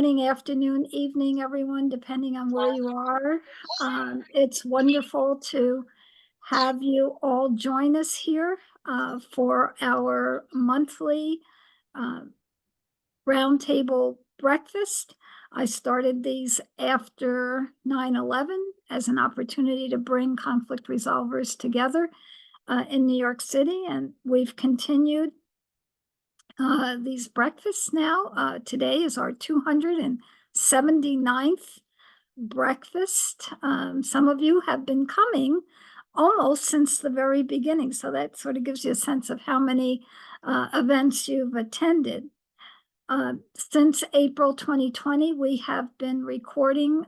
morning, afternoon, evening, everyone, depending on where you are. It's wonderful to have you all join us here for our monthly uh, roundtable breakfast. I started these after 9/11 as an opportunity to bring conflict resolvers together in New York City, and we've continued these breakfasts now. Today is our 279th breakfast. Some of you have been coming almost since the very beginning, so that sort of gives you a sense of how many events you've attended. Since April 2020, we have been recording,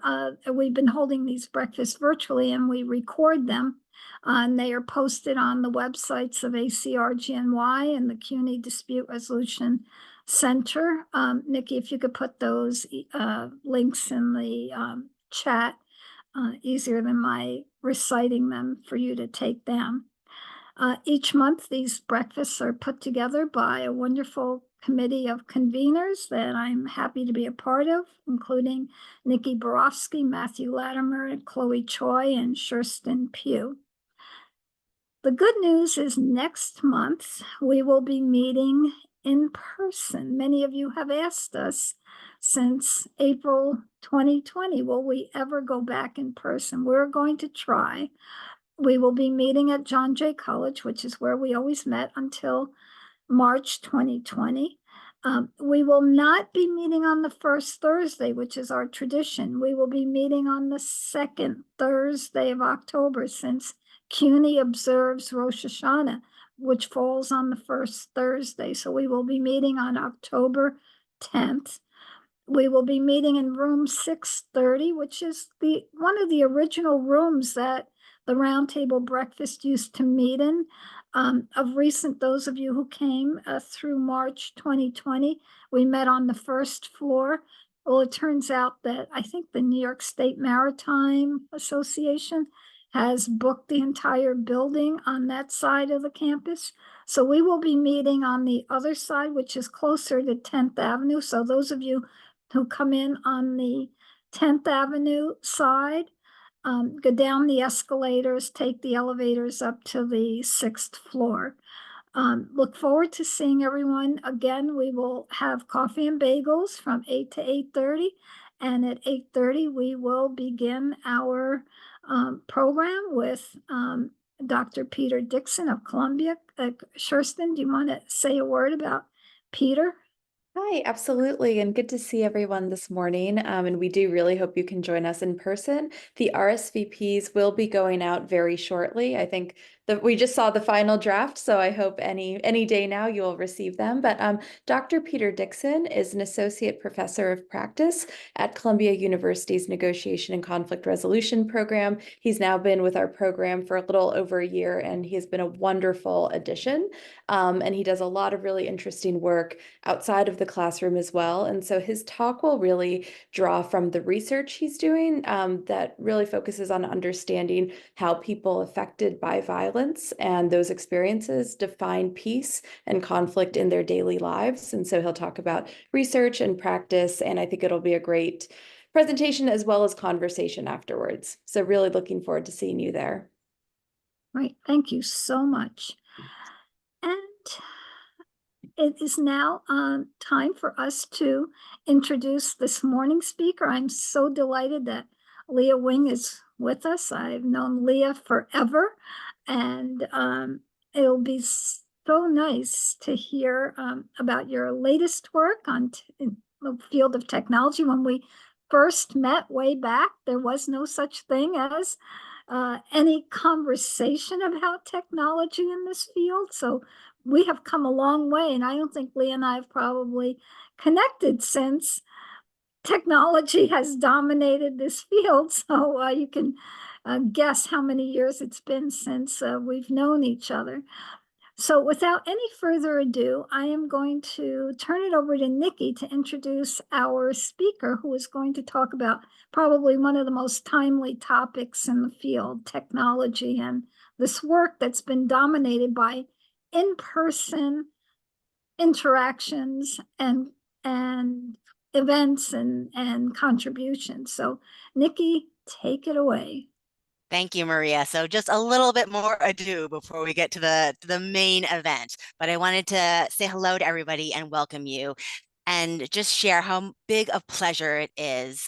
we've been holding these breakfasts virtually, and we record them. And they are posted on the websites of ACRGNY and the CUNY Dispute Resolution Center. Nikki, if you could put those links in the chat, easier than my reciting them for you to take down. Each month, these breakfasts are put together by a wonderful committee of conveners that I'm happy to be a part of, including Nikki Borofsky, Matthew Latimer, and Chloe Choi, and Sherston Pugh. The good news is next month, we will be meeting in person. Many of you have asked us since April 2020, will we ever go back in person? We're going to try. We will be meeting at John Jay College, which is where we always met until March 2020. We will not be meeting on the first Thursday, which is our tradition. We will be meeting on the second Thursday of October, since CUNY observes Rosh Hashanah, which falls on the first Thursday. So we will be meeting on October 10th. We will be meeting in room 630, which is one of the original rooms that the Roundtable Breakfast used to meet in. Of recent, those of you who came through March 2020, we met on the first floor. Well, it turns out that I think the New York State Maritime Association has booked the entire building on that side of the campus. So we will be meeting on the other side, which is closer to 10th Avenue. So those of you who come in on the 10th Avenue side, go down the escalators, take the elevators up to the 6th floor. Look forward to seeing everyone again. We will have coffee and bagels from 8 to 8:30. And at 8:30, we will begin our program with Dr. Peter Dixon of Columbia. Sherston, do you want to say a word about Peter? Hi, absolutely. And good to see everyone this morning. And we do really hope you can join us in person. The RSVPs will be going out very shortly. I think that we just saw the final draft, so I hope any day now you will receive them. But Dr. Peter Dixon is an associate professor of practice at Columbia University's Negotiation and Conflict Resolution program. He's now been with our program for a little over a year, and he has been a wonderful addition. And he does a lot of really interesting work outside of the classroom as well. And so his talk will really draw from the research he's doing that really focuses on understanding how people affected by violence and those experiences define peace and conflict in their daily lives. And so he'll talk about research and practice, and I think it'll be a great presentation as well as conversation afterwards. So really looking forward to seeing you there. Right, thank you so much. And it is now time for us to introduce this morning's speaker. I'm so delighted that Leah Wing is with us. I've known Leah forever, and it'll be so nice to hear about your latest work in the field of technology. When we first met way back, there was no such thing as any conversation about technology in this field. So we have come a long way, and I don't think Leah and I have probably connected since technology has dominated this field. So you can guess how many years it's been since we've known each other. So without any further ado, I am going to turn it over to Nikki to introduce our speaker, who is going to talk about probably one of the most timely topics in the field, technology, and this work that's been dominated by in-person interactions and events and contributions. So Nikki, take it away. Thank you, Maria. So just a little bit more ado before we get to the main event. But I wanted to say hello to everybody and welcome you and just share how big a pleasure it is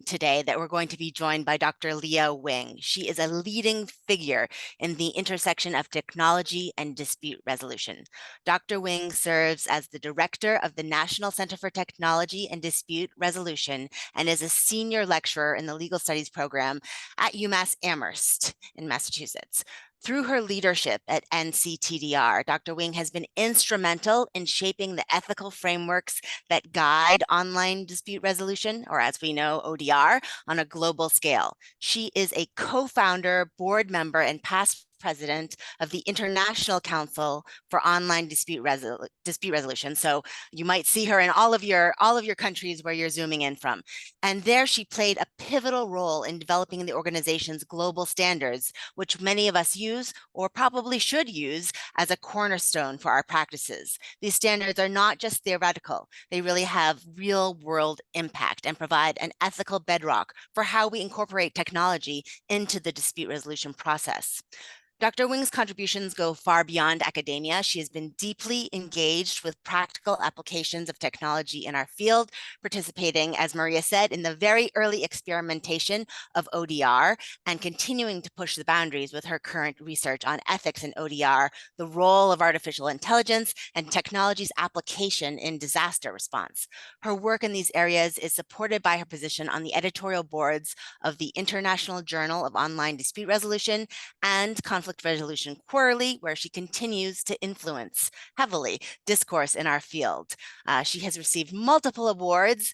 today that we're going to be joined by Dr. Leah Wing. She is a leading figure in the intersection of technology and dispute resolution. Dr. Wing serves as the director of the National Center for Technology and Dispute Resolution and is a senior lecturer in the legal studies program at UMass Amherst in Massachusetts. Through her leadership at NYC-DR, Dr. Wing has been instrumental in shaping the ethical frameworks that guide online dispute resolution, or as we know, ODR, on a global scale. She is a co-founder, board member, and past president of the International Council for Online Dispute Resolution. So you might see her in all of your countries where you're zooming in from. And there she played a pivotal role in developing the organization's global standards, which many of us use or probably should use as a cornerstone for our practices. These standards are not just theoretical. They really have real world impact and provide an ethical bedrock for how we incorporate technology into the dispute resolution process. Dr. Wing's contributions go far beyond academia. She has been deeply engaged with practical applications of technology in our field, participating, as Maria said, in the very early experimentation of ODR and continuing to push the boundaries with her current research on ethics in ODR, the role of artificial intelligence, and technology's application in disaster response. Her work in these areas is supported by her position on the editorial boards of the International Journal of Online Dispute Resolution and Conflict Resolution Quarterly, where she continues to influence heavily discourse in our field. She has received multiple awards,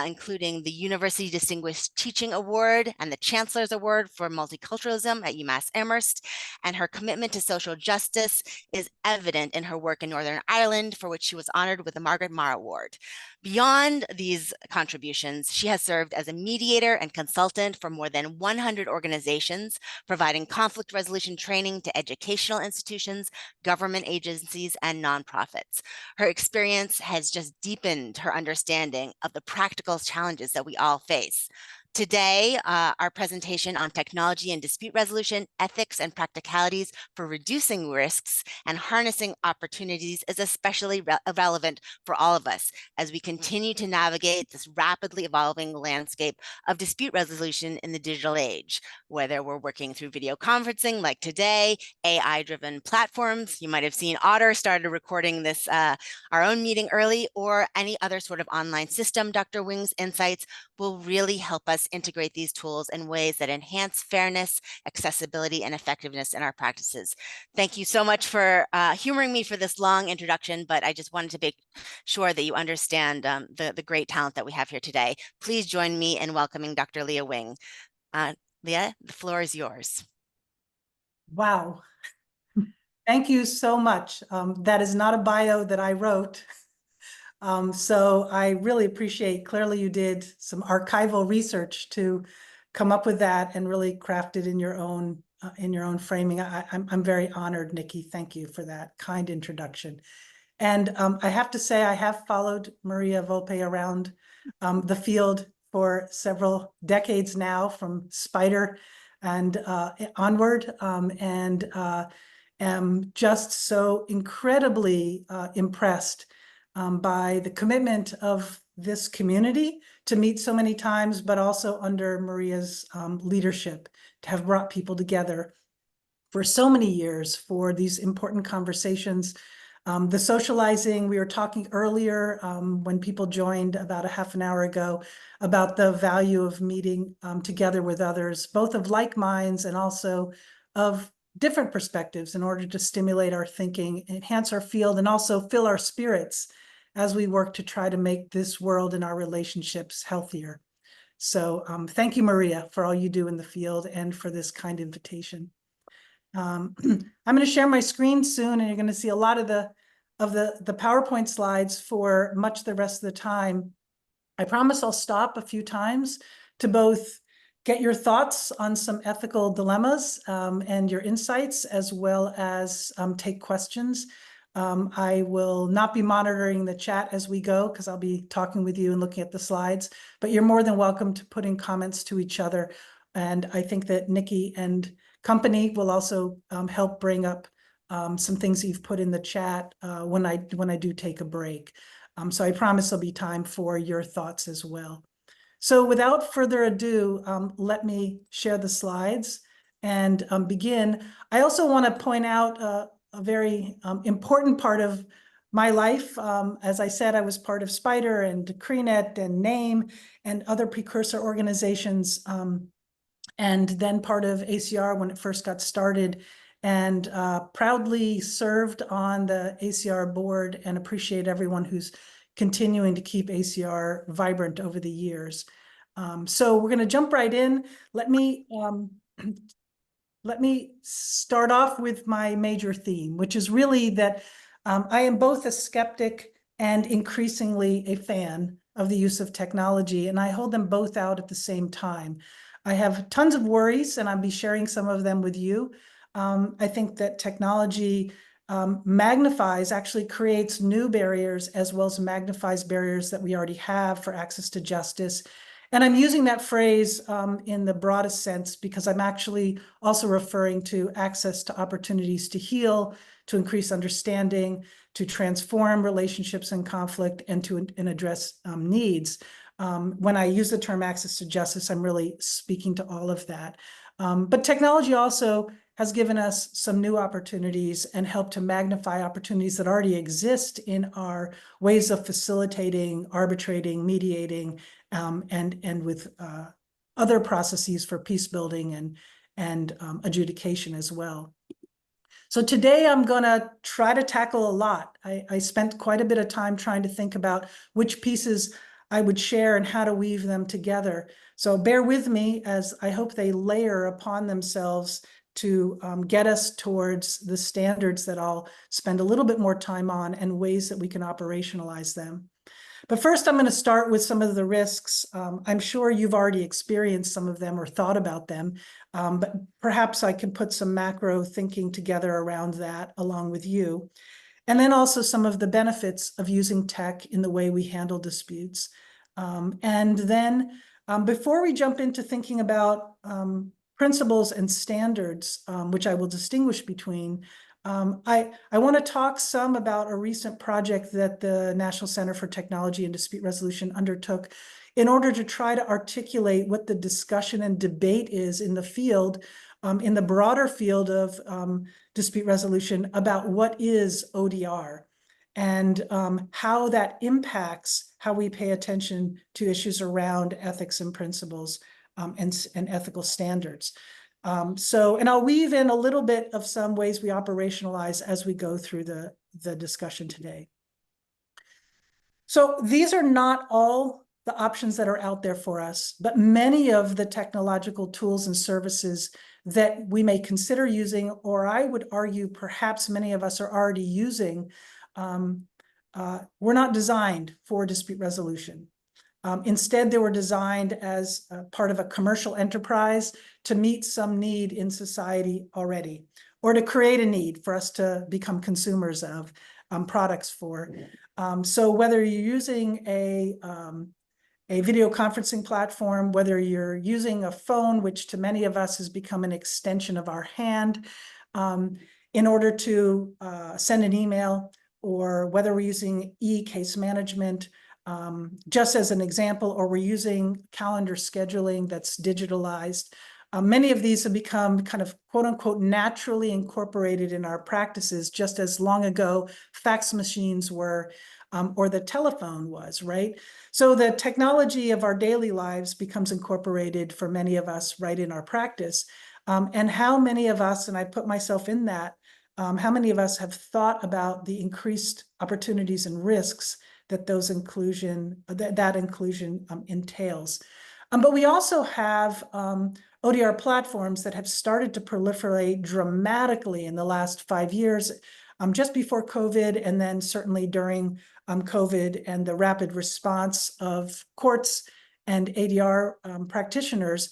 including the University Distinguished Teaching Award and the Chancellor's Award for Multiculturalism at UMass Amherst, and her commitment to social justice is evident in her work in Northern Ireland, for which she was honored with the Margaret Marr Award. Beyond these contributions, she has served as a mediator and consultant for more than 100 organizations, providing conflict resolution training to educational institutions, government agencies, and nonprofits. Her experience has just deepened her understanding of the practical challenges that we all face. Today, our presentation on technology and dispute resolution, ethics and practicalities for reducing risks and harnessing opportunities is especially relevant for all of us as we continue to navigate this rapidly evolving landscape of dispute resolution in the digital age, whether we're working through video conferencing like today, AI-driven platforms. You might have seen Otter started recording this, our own meeting early, or any other sort of online system. Dr. Wing's insights will really help us integrate these tools in ways that enhance fairness, accessibility, and effectiveness in our practices. Thank you so much for humoring me for this long introduction, but I just wanted to make sure that you understand the great talent that we have here today. Please join me in welcoming Dr. Leah Wing. Leah, the floor is yours. Wow. Thank you so much. That is not a bio that I wrote. So I really appreciate, clearly you did some archival research to come up with that and really craft it in your own framing. I'm very honored, Nikki. Thank you for that kind introduction. And I have to say, I have followed Maria Volpe around the field for several decades now, from Spider and onward, and am just so incredibly impressed by the commitment of this community to meet so many times, but also under Maria's leadership to have brought people together for so many years for these important conversations. The socializing, we were talking earlier when people joined about a half an hour ago about the value of meeting together with others, both of like minds and also of different perspectives, in order to stimulate our thinking, enhance our field, and also fill our spirits as we work to try to make this world and our relationships healthier. So thank you, Maria, for all you do in the field and for this kind invitation. I'm going to share my screen soon, and you're going to see a lot of the PowerPoint slides for much of the rest of the time. I promise I'll stop a few times to both get your thoughts on some ethical dilemmas and your insights, as well as take questions. I will not be monitoring the chat as we go because I'll be talking with you and looking at the slides, but you're more than welcome to put in comments to each other. And I think that Nikki and company will also help bring up some things that you've put in the chat when I do take a break. So I promise there'll be time for your thoughts as well. So without further ado, let me share the slides and begin. I also want to point out a very important part of my life. As I said, I was part of Spider and CreNet and NAME and other precursor organizations, and then part of ACR when it first got started, and proudly served on the ACR board and appreciate everyone who's continuing to keep ACR vibrant over the years. So we're going to jump right in. Let me start off with my major theme, which is really that I am both a skeptic and increasingly a fan of the use of technology, and I hold them both out at the same time. I have tons of worries, and I'll be sharing some of them with you. I think that technology actually creates new barriers as well as magnifies barriers that we already have for access to justice. And I'm using that phrase in the broadest sense because I'm actually also referring to access to opportunities to heal, to increase understanding, to transform relationships in conflict, and to address needs. When I use the term access to justice, I'm really speaking to all of that. But technology also has given us some new opportunities and helped to magnify opportunities that already exist in our ways of facilitating, arbitrating, mediating, and with other processes for peace building and adjudication as well. So today I'm going to try to tackle a lot. I spent quite a bit of time trying to think about which pieces I would share and how to weave them together. So bear with me as I hope they layer upon themselves to get us towards the standards that I'll spend a little bit more time on and ways that we can operationalize them. But first, I'm going to start with some of the risks. I'm sure you've already experienced some of them or thought about them, but perhaps I can put some macro thinking together around that along with you. And then also some of the benefits of using tech in the way we handle disputes. And then before we jump into thinking about principles and standards, which I will distinguish between, I want to talk some about a recent project that the National Center for Technology and Dispute Resolution undertook in order to try to articulate what the discussion and debate is in the field, in the broader field of dispute resolution about what is ODR and how that impacts how we pay attention to issues around ethics and principles and ethical standards. And I'll weave in a little bit of some ways we operationalize as we go through the discussion today. So these are not all the options that are out there for us, but many of the technological tools and services that we may consider using, or I would argue perhaps many of us are already using, were not designed for dispute resolution. Instead, they were designed as part of a commercial enterprise to meet some need in society already, or to create a need for us to become consumers of products for. So whether you're using a video conferencing platform, whether you're using a phone, which to many of us has become an extension of our hand, in order to send an email, or whether we're using e-case management, just as an example, or we're using calendar scheduling that's digitalized. Many of these have become kind of quote unquote naturally incorporated in our practices, just as long ago fax machines were, or the telephone was, right? So the technology of our daily lives becomes incorporated for many of us right in our practice. And how many of us, and I put myself in that, how many of us have thought about the increased opportunities and risks that that inclusion entails? But we also have ODR platforms that have started to proliferate dramatically in the last 5 years, just before COVID, and then certainly during COVID and the rapid response of courts and ADR practitioners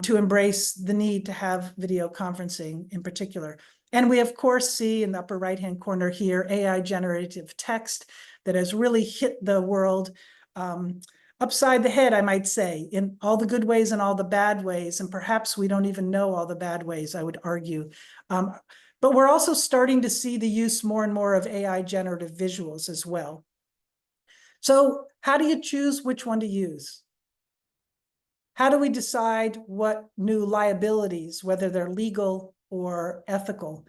to embrace the need to have video conferencing in particular. And we, of course, see in the upper right-hand corner here, AI generative text that has really hit the world upside the head, I might say, in all the good ways and all the bad ways. And perhaps we don't even know all the bad ways, I would argue. But we're also starting to see the use more and more of AI generative visuals as well. So how do you choose which one to use? How do we decide what new liabilities, whether they're legal or ethical,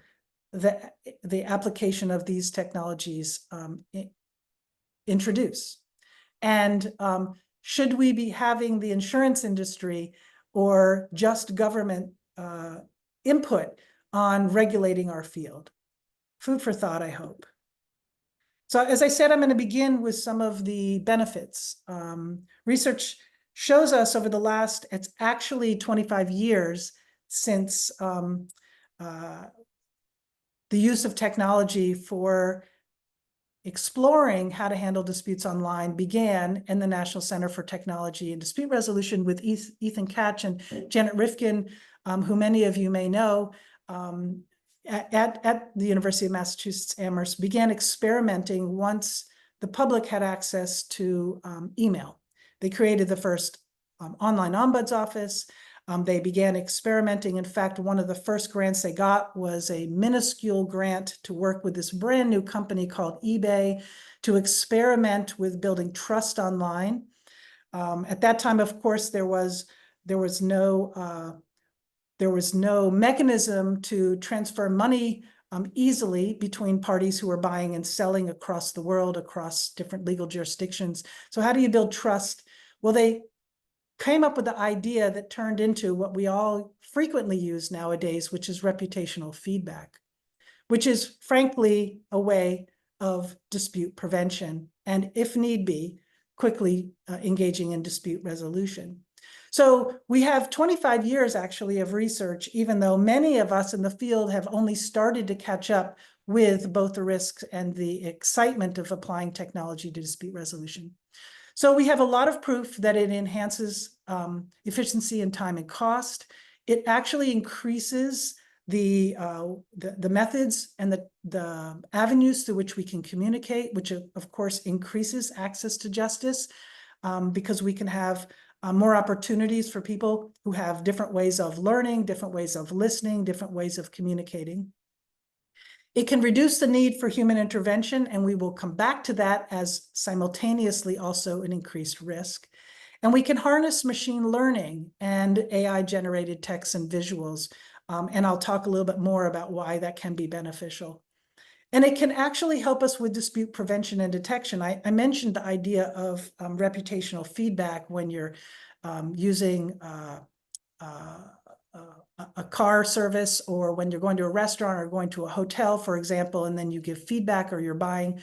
the application of these technologies introduce? And should we be having the insurance industry or just government input on regulating our field? Food for thought, I hope. So as I said, I'm going to begin with some of the benefits. Research shows us over the last, it's actually 25 years since the use of technology for exploring how to handle disputes online began in the National Center for Technology and Dispute Resolution with Ethan Katch and Janet Rifkin, who many of you may know, at the University of Massachusetts Amherst, began experimenting once the public had access to email. They created the first online ombuds office. They began experimenting. In fact, one of the first grants they got was a minuscule grant to work with this brand new company called eBay to experiment with building trust online. At that time, of course, there was no mechanism to transfer money easily between parties who were buying and selling across the world, across different legal jurisdictions. So how do you build trust? Well, they came up with the idea that turned into what we all frequently use nowadays, which is reputational feedback, which is frankly a way of dispute prevention, and if need be, quickly engaging in dispute resolution. So we have 25 years actually of research, even though many of us in the field have only started to catch up with both the risks and the excitement of applying technology to dispute resolution. So we have a lot of proof that it enhances efficiency in time and cost. It actually increases the methods and the avenues through which we can communicate, which of course increases access to justice because we can have more opportunities for people who have different ways of learning, different ways of listening, different ways of communicating. It can reduce the need for human intervention, and we will come back to that as simultaneously also an increased risk. And we can harness machine learning and AI-generated text and visuals, and I'll talk a little bit more about why that can be beneficial. And it can actually help us with dispute prevention and detection. I mentioned the idea of reputational feedback when you're using a car service, or when you're going to a restaurant or going to a hotel, for example, and then you give feedback, or you're buying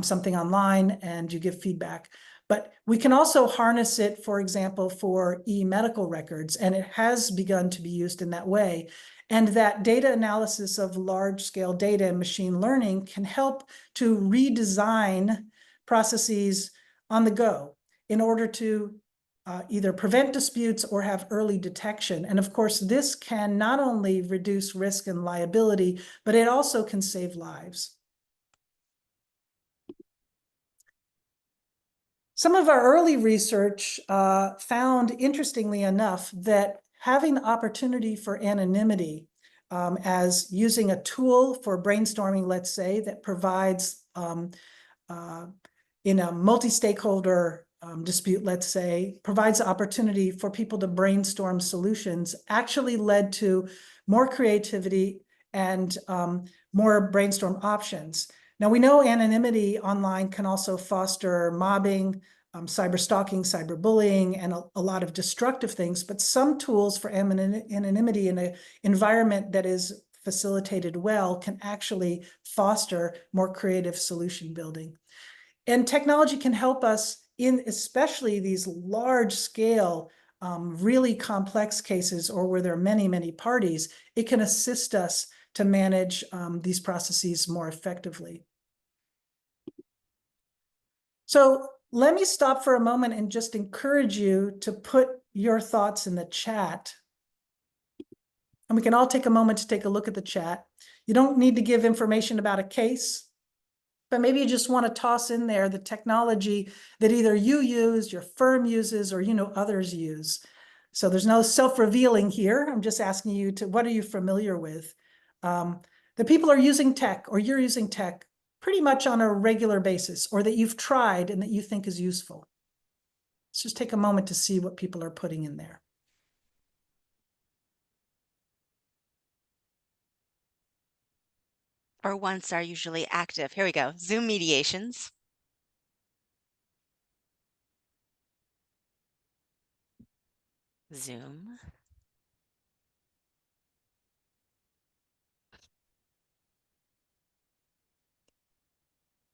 something online and you give feedback. But we can also harness it, for example, for e-medical records, and it has begun to be used in that way. And that data analysis of large-scale data and machine learning can help to redesign processes on the go in order to either prevent disputes or have early detection. And of course, this can not only reduce risk and liability, but it also can save lives. Some of our early research found, interestingly enough, that having the opportunity for anonymity as using a tool for brainstorming, let's say, that provides in a multi-stakeholder dispute, let's say, provides the opportunity for people to brainstorm solutions, actually led to more creativity and more brainstorm options. Now, we know anonymity online can also foster mobbing, cyber stalking, cyber bullying, and a lot of destructive things, but some tools for anonymity in an environment that is facilitated well can actually foster more creative solution building. And technology can help us in especially these large scale, really complex cases, or where there are many, many parties. It can assist us to manage these processes more effectively. So let me stop for a moment and just encourage you to put your thoughts in the chat. and we can all take a moment to take a look at the chat. You don't need to give information about a case, but maybe you just want to toss in there the technology that either you use, your firm uses, or others use. So there's no self-revealing here. I'm just asking you to, what are you familiar with? The people are using tech, or you're using tech pretty much on a regular basis, or that you've tried and that you think is useful. Let's just take a moment to see what people are putting in there. Or once are usually active. Here we go. Zoom mediations. Zoom.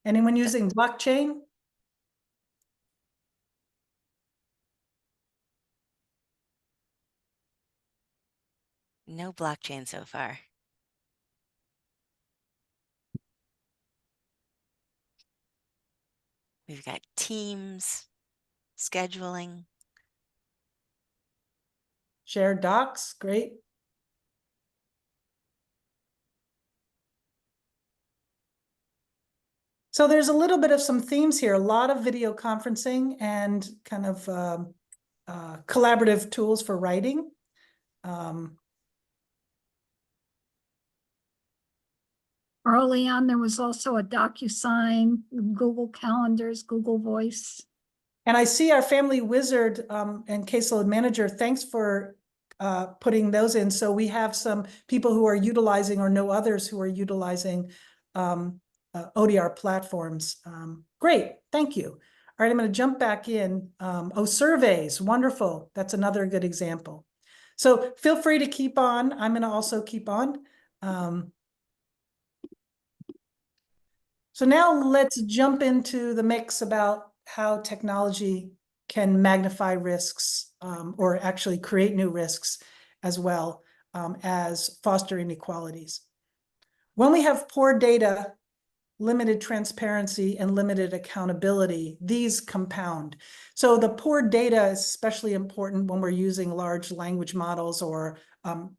Anyone using blockchain? No blockchain so far. We've got Teams, scheduling. Shared docs, great. So there's a little bit of some themes here, a lot of video conferencing and kind of collaborative tools for writing. Early on, there was also a DocuSign, Google Calendars, Google Voice. And I see our family wizard and caseload manager, thanks for putting those in. So we have some people who are utilizing, or know others who are utilizing ODR platforms. Great, thank you. All right, I'm going to jump back in. Surveys, wonderful. That's another good example. So feel free to keep on. I'm going to also keep on. So now let's jump into the mix about how technology can magnify risks, or actually create new risks, as well as foster inequalities. When we have poor data, limited transparency, and limited accountability, these compound. So the poor data is especially important when we're using large language models or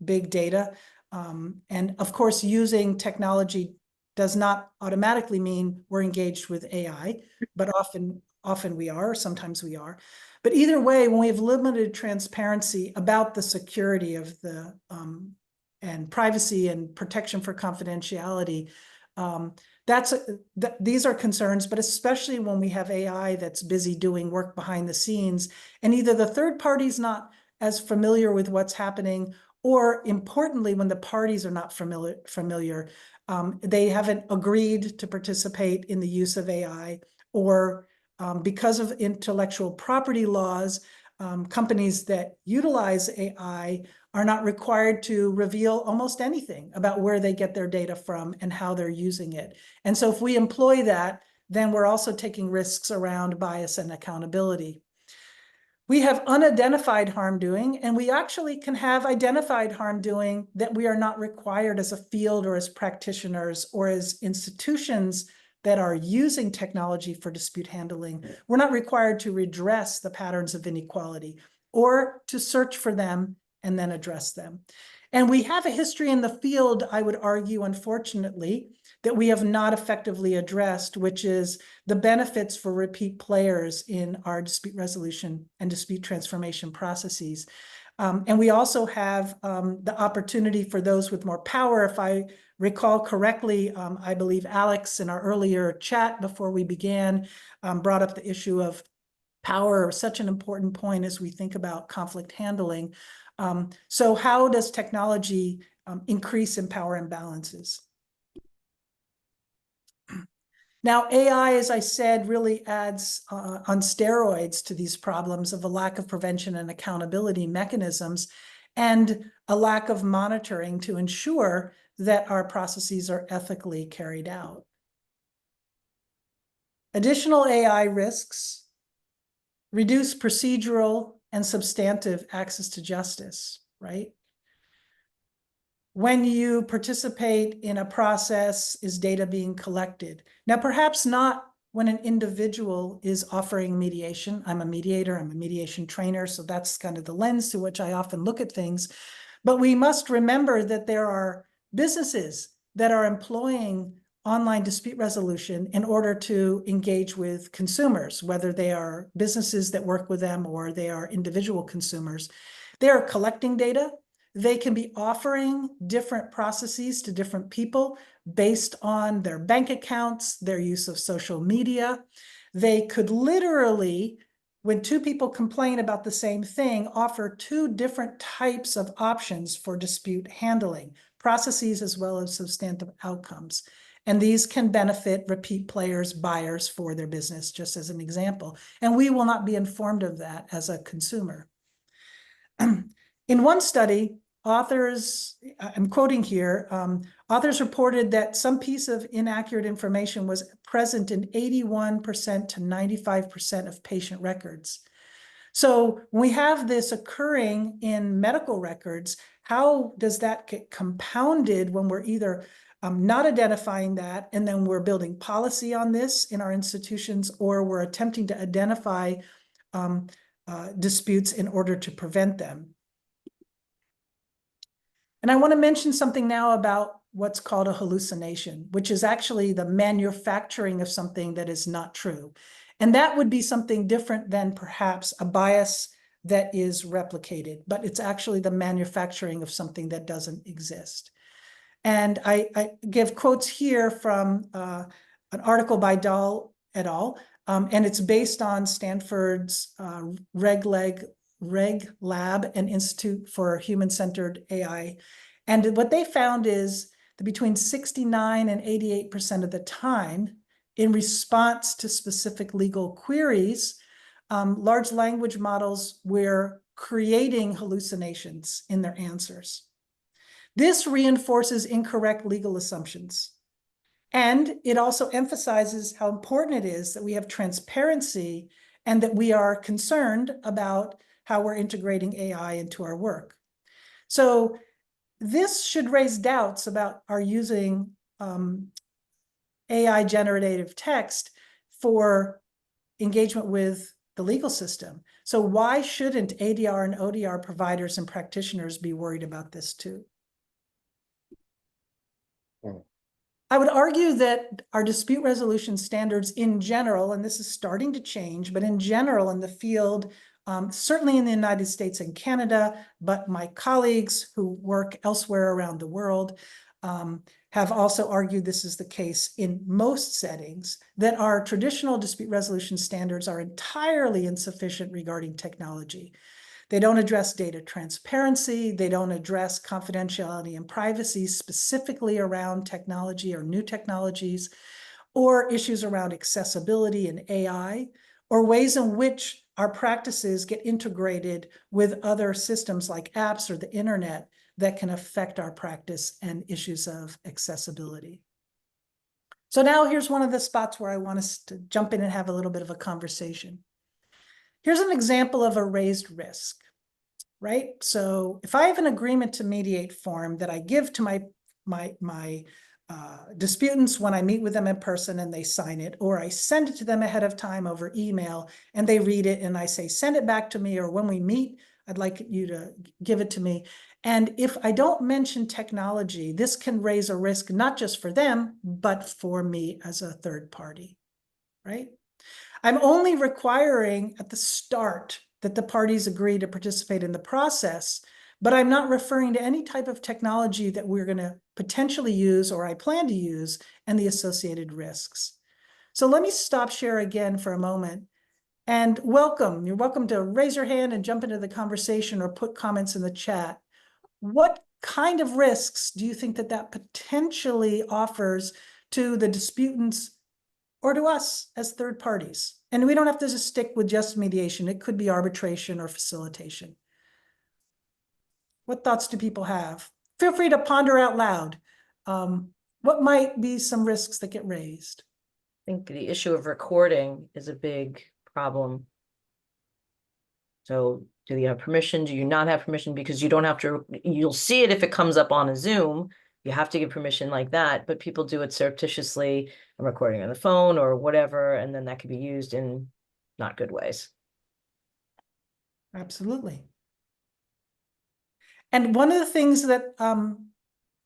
big data. And of course, using technology does not automatically mean we're engaged with AI, but often we are, sometimes we are. But either way, when we have limited transparency about the security of the and privacy and protection for confidentiality, these are concerns, but especially when we have AI that's busy doing work behind the scenes, and either the third party's not as familiar with what's happening, or importantly, when the parties are not familiar, they haven't agreed to participate in the use of AI, or because of intellectual property laws, companies that utilize AI are not required to reveal almost anything about where they get their data from and how they're using it. And so if we employ that, then we're also taking risks around bias and accountability. We have unidentified harm doing, and we actually can have identified harm doing that we are not required as a field, or as practitioners, or as institutions that are using technology for dispute handling. We're not required to redress the patterns of inequality, or to search for them and then address them. And we have a history in the field, I would argue, unfortunately, that we have not effectively addressed, which is the benefits for repeat players in our dispute resolution and dispute transformation processes. And we also have the opportunity for those with more power. If I recall correctly, I believe Alex, in our earlier chat before we began, brought up the issue of power, such an important point as we think about conflict handling. So how does technology increase in power imbalances? Now, AI, as I said, really adds on steroids to these problems of a lack of prevention and accountability mechanisms, and a lack of monitoring to ensure that our processes are ethically carried out. Additional AI risks reduce procedural and substantive access to justice, right? When you participate in a process, is data being collected? Now, perhaps not when an individual is offering mediation. I'm a mediator, I'm a mediation trainer, so that's kind of the lens through which I often look at things. But we must remember that there are businesses that are employing online dispute resolution in order to engage with consumers, whether they are businesses that work with them or they are individual consumers. They are collecting data. They can be offering different processes to different people based on their bank accounts, their use of social media. They could literally, when two people complain about the same thing, offer two different types of options for dispute handling, processes as well as substantive outcomes. And these can benefit repeat players, buyers for their business, just as an example. And we will not be informed of that as a consumer. In one study, authors, I'm quoting here, authors reported that some piece of inaccurate information was present in 81% to 95% of patient records. So when we have this occurring in medical records, how does that get compounded when we're either not identifying that, and then we're building policy on this in our institutions, or we're attempting to identify disputes in order to prevent them? And I want to mention something now about what's called a hallucination, which is actually the manufacturing of something that is not true. And that would be something different than perhaps a bias that is replicated, but it's actually the manufacturing of something that doesn't exist. And I give quotes here from an article by Dahl et al., and it's based on Stanford's Reg Lab and Institute for Human-Centered AI. And what they found is that between 69 and 88% of the time, in response to specific legal queries, large language models were creating hallucinations in their answers. This reinforces incorrect legal assumptions. And it also emphasizes how important it is that we have transparency and that we are concerned about how we're integrating AI into our work. So this should raise doubts about our using AI generative text for engagement with the legal system. So why shouldn't ADR and ODR providers and practitioners be worried about this too? I would argue that our dispute resolution standards in general, and this is starting to change, but in general in the field, certainly in the United States and Canada, but my colleagues who work elsewhere around the world have also argued this is the case in most settings, that our traditional dispute resolution standards are entirely insufficient regarding technology. They don't address data transparency. They don't address confidentiality and privacy specifically around technology or new technologies, or issues around accessibility and AI, or ways in which our practices get integrated with other systems like apps or the internet that can affect our practice and issues of accessibility. So now here's one of the spots where I want us to jump in and have a little bit of a conversation. Here's an example of a raised risk, right? So if I have an agreement to mediate form that I give to my disputants when I meet with them in person and they sign it, or I send it to them ahead of time over email and they read it and I say, send it back to me, or when we meet, I'd like you to give it to me. And if I don't mention technology, this can raise a risk, not just for them, but for me as a third party, right? I'm only requiring at the start that the parties agree to participate in the process, but I'm not referring to any type of technology that we're going to potentially use or I plan to use and the associated risks. So let me stop share again for a moment and welcome. You're welcome to raise your hand and jump into the conversation or put comments in the chat. What kind of risks do you think that that potentially offers to the disputants or to us as third parties? And we don't have to just stick with just mediation. It could be arbitration or facilitation. What thoughts do people have? Feel free to ponder out loud. What might be some risks that get raised? I think the issue of recording is a big problem. So do you have permission? Do you not have permission? Because you don't have to, you'll see it if it comes up on a Zoom. You have to give permission like that, but people do it surreptitiously, and recording on the phone or whatever, and then that could be used in not good ways. Absolutely. And one of the things that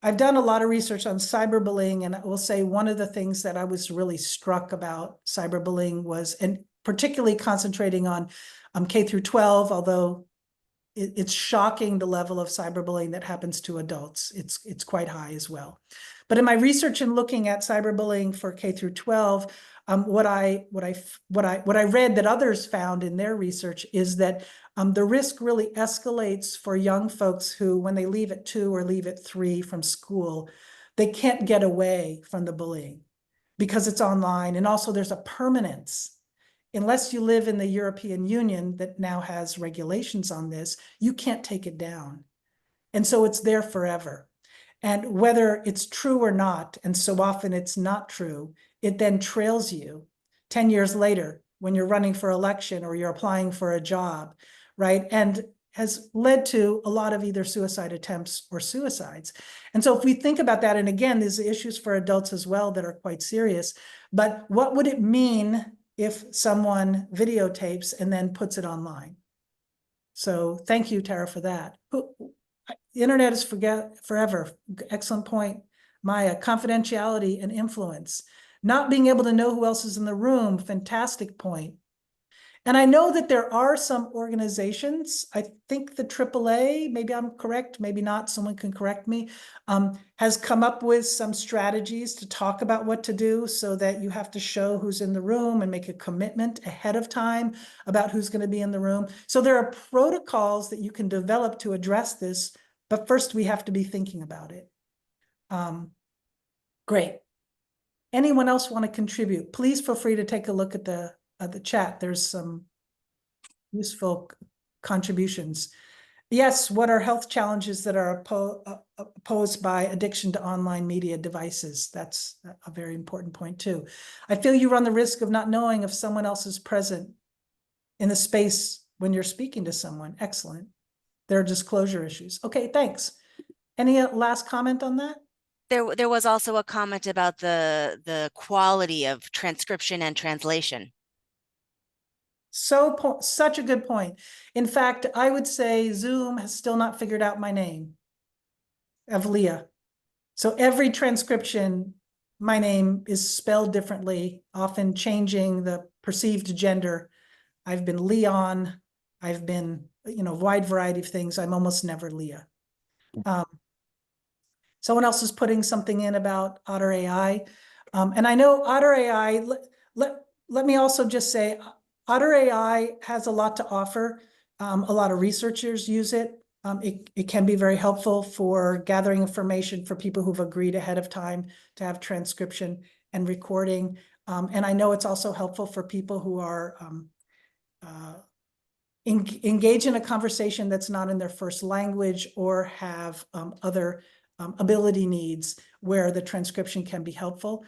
I've done a lot of research on cyberbullying, and I will say one of the things that I was really struck about cyberbullying was, and particularly concentrating on K through 12, although it's shocking the level of cyberbullying that happens to adults. It's quite high as well. But in my research and looking at cyberbullying for K through 12, what I read that others found in their research is that the risk really escalates for young folks who, when they leave at 2 or leave at 3 from school, they can't get away from the bullying because it's online. And also there's a permanence. Unless you live in the European Union that now has regulations on this, you can't take it down. And so it's there forever. And whether it's true or not, and so often it's not true, it then trails you 10 years later when you're running for election or you're applying for a job, right? And has led to a lot of either suicide attempts or suicides. And so if we think about that, and again, there's issues for adults as well that are quite serious, but what would it mean if someone videotapes and then puts it online? So thank you, Tara, for that. The internet is forever. Excellent point, Maya. Confidentiality and influence. Not being able to know who else is in the room, fantastic point. And I know that there are some organizations, I think the AAA, maybe I'm correct, maybe not, someone can correct me, has come up with some strategies to talk about what to do so that you have to show who's in the room and make a commitment ahead of time about who's going to be in the room. So there are protocols that you can develop to address this, but first we have to be thinking about it. Great. Anyone else want to contribute? Please feel free to take a look at the chat. There's some useful contributions. Yes, what are health challenges that are posed by addiction to online media devices? That's a very important point too. I feel you run the risk of not knowing if someone else is present in the space when you're speaking to someone. Excellent. There are disclosure issues. Okay, thanks. Any last comment on that? There was also a comment about the quality of transcription and translation. Such a good point. In fact, I would say Zoom has still not figured out my name of Leah. So every transcription, my name is spelled differently, often changing the perceived gender. I've been Leon. I've been, a wide variety of things. I'm almost never Leah. Someone else is putting something in about Otter AI. And I know Otter AI, let me also just say, Otter AI has a lot to offer. A lot of researchers use it. It can be very helpful for gathering information for people who've agreed ahead of time to have transcription and recording. And I know it's also helpful for people who are engage in a conversation that's not in their first language or have other ability needs where the transcription can be helpful.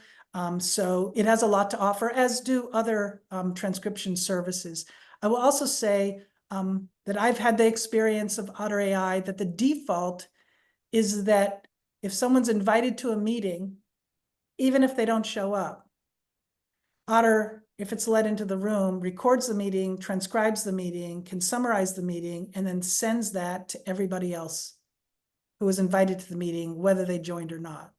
So it has a lot to offer, as do other transcription services. I will also say that I've had the experience of Otter AI that the default is that if someone's invited to a meeting, even if they don't show up, Otter, if it's let into the room, records the meeting, transcribes the meeting, can summarize the meeting, and then sends that to everybody else who was invited to the meeting, whether they joined or not.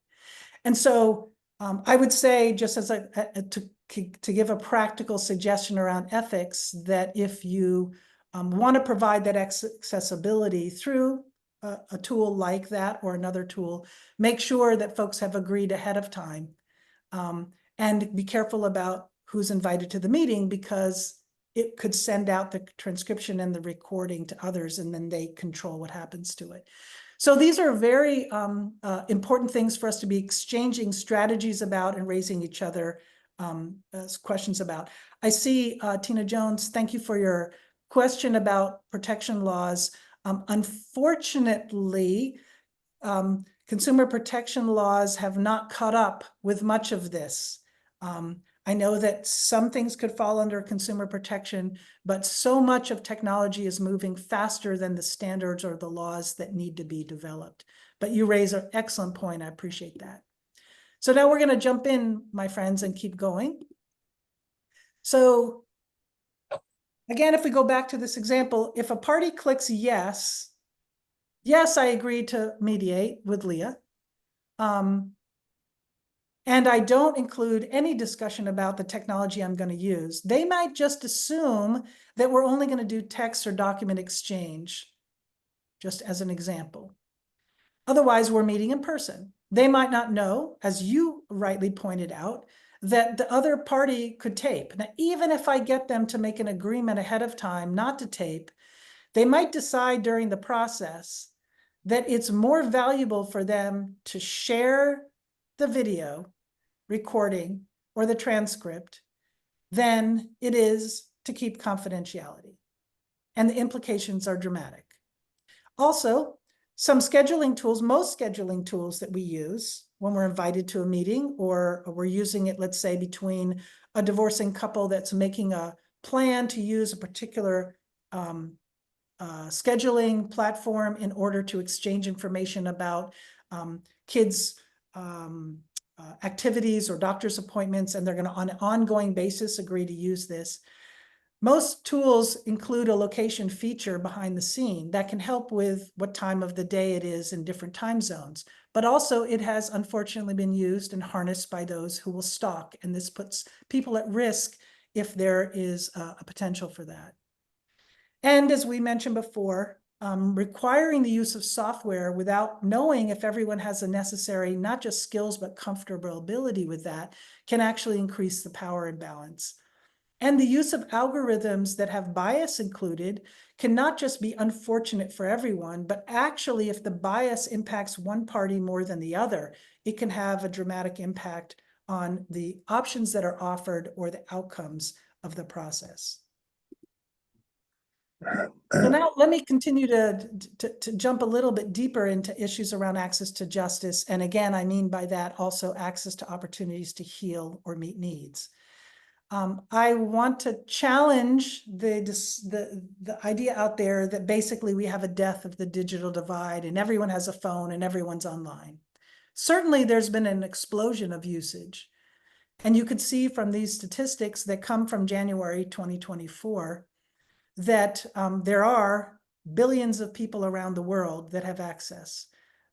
And so I would say, just as to give a practical suggestion around ethics, that if you want to provide that accessibility through a tool like that or another tool, make sure that folks have agreed ahead of time, and be careful about who's invited to the meeting, because it could send out the transcription and the recording to others, and then they control what happens to it. So these are very important things for us to be exchanging strategies about and raising each other questions about. I see Tina Jones, thank you for your question about protection laws. Unfortunately, consumer protection laws have not caught up with much of this. I know that some things could fall under consumer protection, but so much of technology is moving faster than the standards or the laws that need to be developed. But you raise an excellent point. I appreciate that. So now we're going to jump in, my friends, and keep going. So again, if we go back to this example, if a party clicks yes, Yes, I agreed to mediate with Leah. And I don't include any discussion about the technology I'm going to use. They might just assume that we're only going to do text or document exchange, just as an example. Otherwise, we're meeting in person. They might not know, as you rightly pointed out, that the other party could tape. Now, even if I get them to make an agreement ahead of time not to tape, they might decide during the process that it's more valuable for them to share the video recording or the transcript than it is to keep confidentiality. And the implications are dramatic. Also, some scheduling tools, most scheduling tools that we use when we're invited to a meeting, or we're using it, let's say, between a divorcing couple that's making a plan to use a particular scheduling platform in order to exchange information about kids' activities or doctor's appointments, and they're going to, on an ongoing basis, agree to use this. Most tools include a location feature behind the scene that can help with what time of the day it is in different time zones. But also it has unfortunately been used and harnessed by those who will stalk, and this puts people at risk if there is a potential for that. And as we mentioned before, requiring the use of software without knowing if everyone has the necessary, not just skills, but comfortability with that, can actually increase the power imbalance. And the use of algorithms that have bias included can not just be unfortunate for everyone, but actually if the bias impacts one party more than the other, it can have a dramatic impact on the options that are offered or the outcomes of the process. So now let me continue to jump a little bit deeper into issues around access to justice. And again, I mean by that also access to opportunities to heal or meet needs. I want to challenge the idea out there that basically we have a death of the digital divide and everyone has a phone and everyone's online. Certainly there's been an explosion of usage. And you could see from these statistics that come from January 2024 that there are billions of people around the world that have access,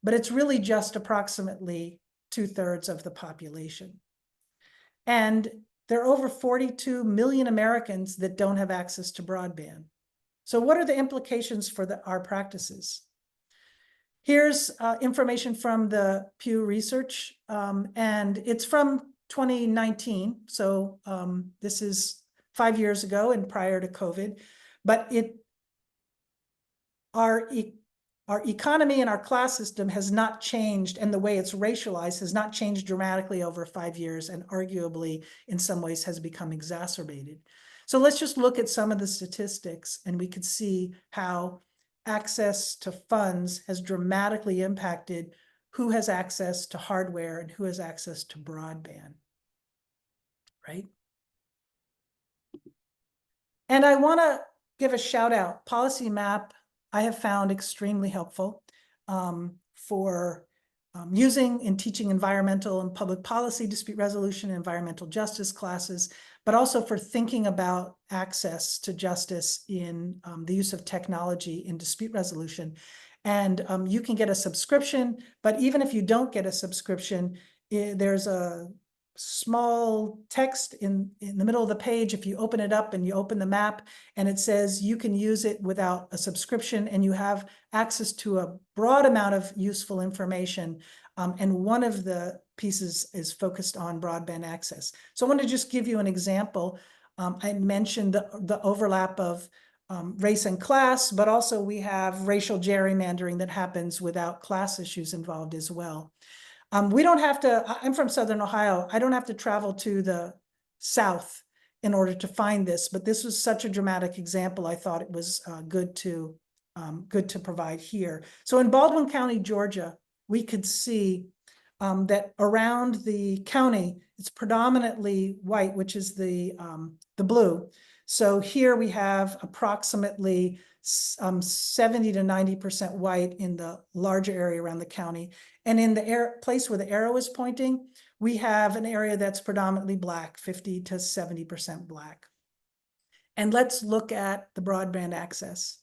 but it's really just approximately 2/3 of the population. And there are over 42 million Americans that don't have access to broadband. So what are the implications for our practices? Here's information from the Pew Research, and it's from 2019. So this is 5 years ago and prior to COVID, but our economy and our class system has not changed, and the way it's racialized has not changed dramatically over 5 years, and arguably in some ways has become exacerbated. So let's just look at some of the statistics, and we could see how access to funds has dramatically impacted who has access to hardware and who has access to broadband, right? And I want to give a shout out. Policy Map I have found extremely helpful for using in teaching environmental and public policy, dispute resolution, and environmental justice classes, but also for thinking about access to justice in the use of technology in dispute resolution. And you can get a subscription, but even if you don't get a subscription, there's a small text in the middle of the page. If you open it up and you open the map, and it says you can use it without a subscription, and you have access to a broad amount of useful information. And one of the pieces is focused on broadband access. So I want to just give you an example. I mentioned the overlap of race and class, but also we have racial gerrymandering that happens without class issues involved as well. We don't have to, I'm from Southern Ohio. I don't have to travel to the South in order to find this, but this was such a dramatic example. I thought it was good to provide here. So in Baldwin County, Georgia, we could see that around the county, it's predominantly white, which is the blue. So here we have approximately 70 to 90% white in the larger area around the county. And in the place where the arrow is pointing, we have an area that's predominantly Black, 50 to 70% Black. And let's look at the broadband access.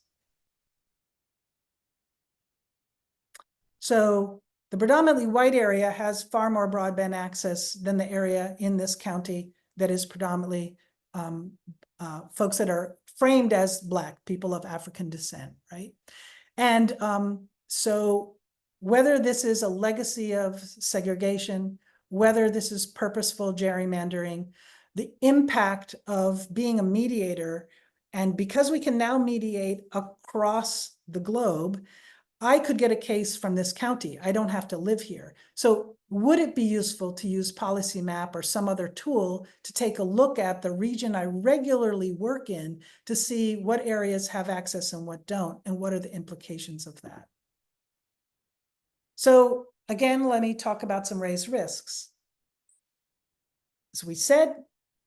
So the predominantly white area has far more broadband access than the area in this county that is predominantly folks that are framed as Black, people of African descent, right? And so whether this is a legacy of segregation, whether this is purposeful gerrymandering, the impact of being a mediator, and because we can now mediate across the globe, I could get a case from this county. I don't have to live here. So would it be useful to use Policy Map or some other tool to take a look at the region I regularly work in to see what areas have access and what don't, and what are the implications of that? So again, let me talk about some raised risks. As we said,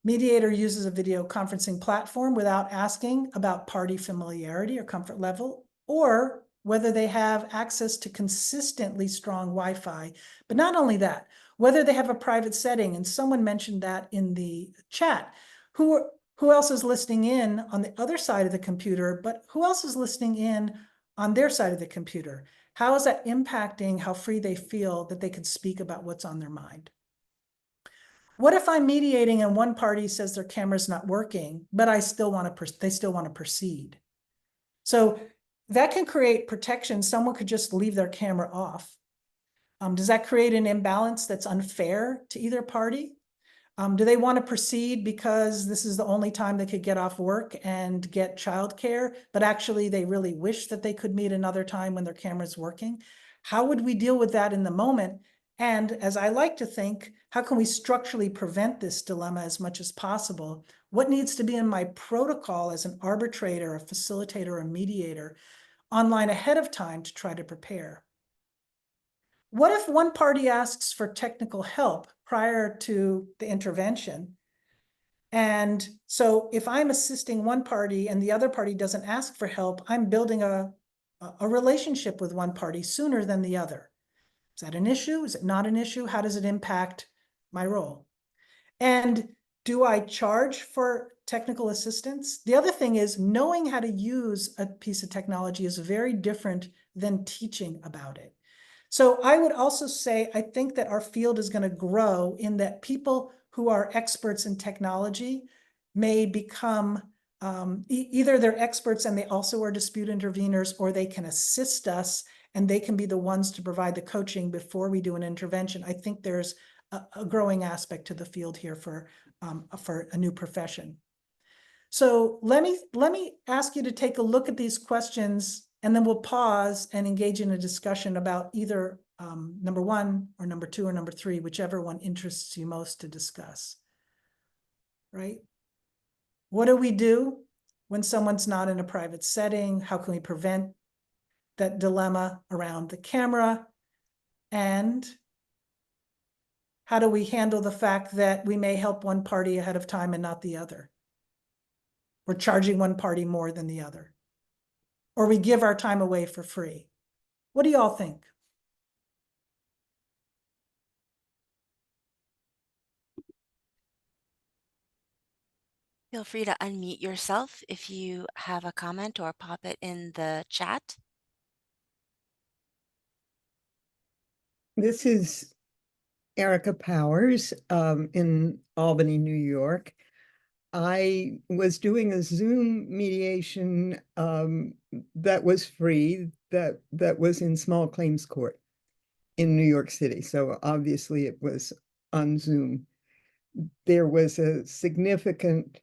mediator uses a video conferencing platform without asking about party familiarity or comfort level, or whether they have access to consistently strong Wi-Fi. But not only that, whether they have a private setting, and someone mentioned that in the chat. Who else is listening in on the other side of the computer, but who else is listening in on their side of the computer? How is that impacting how free they feel that they can speak about what's on their mind? What if I'm mediating and one party says their camera's not working, but they still want to proceed? So that can create protection. Someone could just leave their camera off. Does that create an imbalance that's unfair to either party? Do they want to proceed because this is the only time they could get off work and get childcare, but actually they really wish that they could meet another time when their camera's working? How would we deal with that in the moment? And as I like to think, how can we structurally prevent this dilemma as much as possible? What needs to be in my protocol as an arbitrator, a facilitator, a mediator online ahead of time to try to prepare? What if one party asks for technical help prior to the intervention? And so if I'm assisting one party and the other party doesn't ask for help, I'm building a relationship with one party sooner than the other. Is that an issue? Is it not an issue? How does it impact my role? And do I charge for technical assistance? The other thing is, knowing how to use a piece of technology is very different than teaching about it. So I would also say, I think that our field is going to grow in that people who are experts in technology may become either they're experts and they also are dispute interveners, or they can assist us and they can be the ones to provide the coaching before we do an intervention. I think there's a growing aspect to the field here for a new profession. So let me ask you to take a look at these questions, and then we'll pause and engage in a discussion about either number one or number two or number three, whichever one interests you most to discuss, right? What do we do when someone's not in a private setting? How can we prevent that dilemma around the camera? And how do we handle the fact that we may help one party ahead of time and not the other? We're charging one party more than the other, or we give our time away for free. What do y'all think? Feel free to unmute yourself if you have a comment, or pop it in the chat. This is Erica Powers in Albany, New York. I was doing a Zoom mediation that was free, that was in small claims court in New York City. So obviously it was on Zoom. There was a significant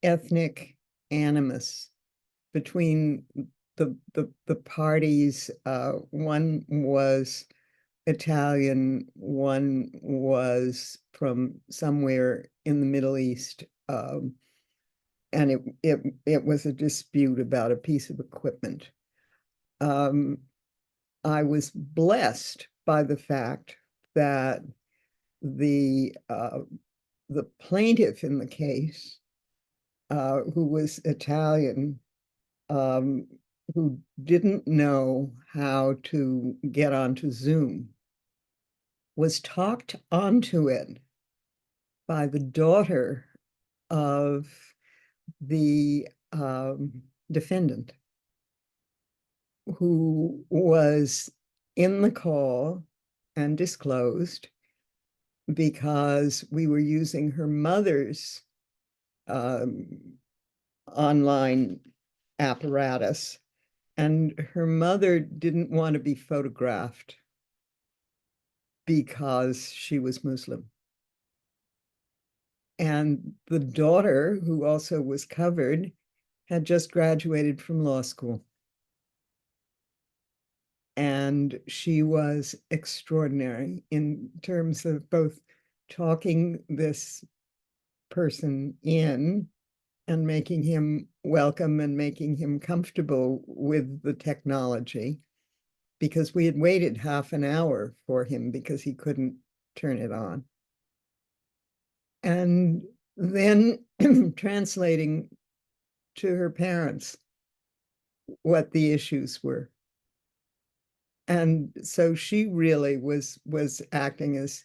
ethnic animus between the parties. One was Italian, one was from somewhere in the Middle East, and it was a dispute about a piece of equipment. I was blessed by the fact that the plaintiff in the case, who was Italian, who didn't know how to get onto Zoom, was talked onto it by the daughter of the defendant, who was in the call and disclosed because we were using her mother's online apparatus, and her mother didn't want to be photographed because she was Muslim. And the daughter, who also was covered, had just graduated from law school. And she was extraordinary in terms of both talking this person in and making him welcome and making him comfortable with the technology, because we had waited half an hour for him because he couldn't turn it on. And then translating to her parents what the issues were. And so she really was acting as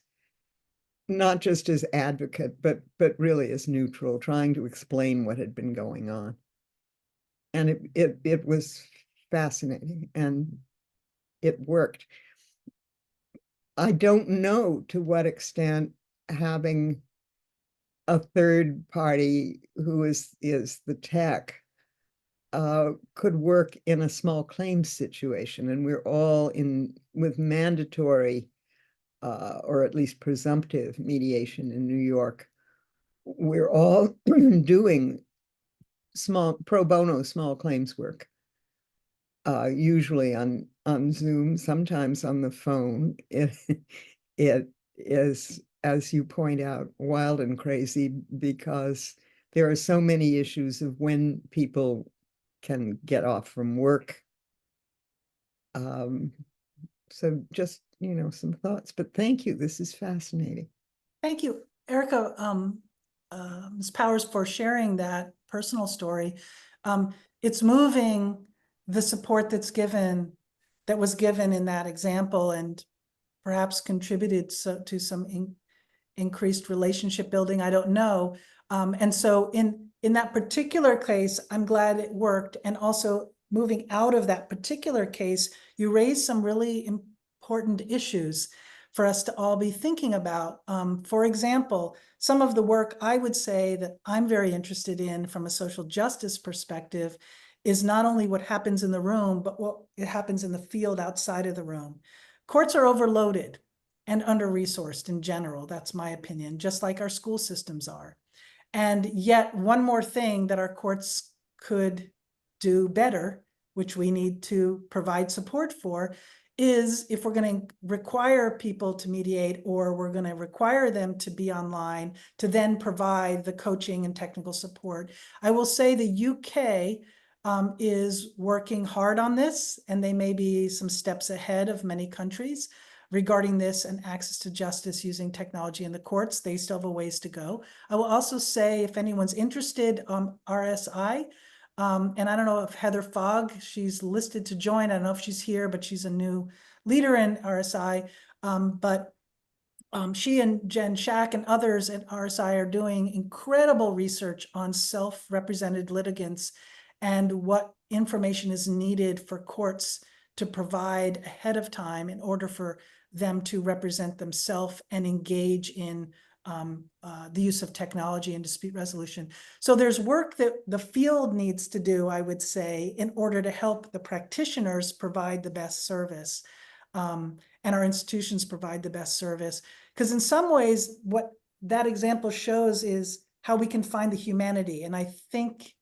not just as advocate, but really as neutral, trying to explain what had been going on. And it was fascinating, and it worked. I don't know to what extent having a third party who is the tech could work in a small claims situation, and we're all in with mandatory or at least presumptive mediation in New York. We're all doing small pro bono small claims work, usually on Zoom, sometimes on the phone. It is, as you point out, wild and crazy because there are so many issues of when people can get off from work. So just, some thoughts, but thank you. This is fascinating. Thank you, Erica, Ms. Powers, for sharing that personal story. It's moving, the support that was given in that example, and perhaps contributed to some increased relationship building. I don't know. And so in that particular case, I'm glad it worked. And also moving out of that particular case, you raised some really important issues for us to all be thinking about. For example, some of the work I would say that I'm very interested in from a social justice perspective is not only what happens in the room, but what happens in the field outside of the room. Courts are overloaded and under-resourced in general. That's my opinion, just like our school systems are. And yet one more thing that our courts could do better, which we need to provide support for, is if we're going to require people to mediate, or we're going to require them to be online, to then provide the coaching and technical support. I will say the UK is working hard on this, and they may be some steps ahead of many countries regarding this and access to justice using technology in the courts. They still have a ways to go. I will also say, if anyone's interested, RSI, and I don't know if Heather Fogg, she's listed to join. I don't know if she's here, but she's a new leader in RSI. She and Jen Shack and others at RSI are doing incredible research on self-represented litigants and what information is needed for courts to provide ahead of time in order for them to represent themselves and engage in the use of technology and dispute resolution. So there's work that the field needs to do, I would say, in order to help the practitioners provide the best service, and our institutions provide the best service. Because in some ways, what that example shows is how we can find the humanity. And I think,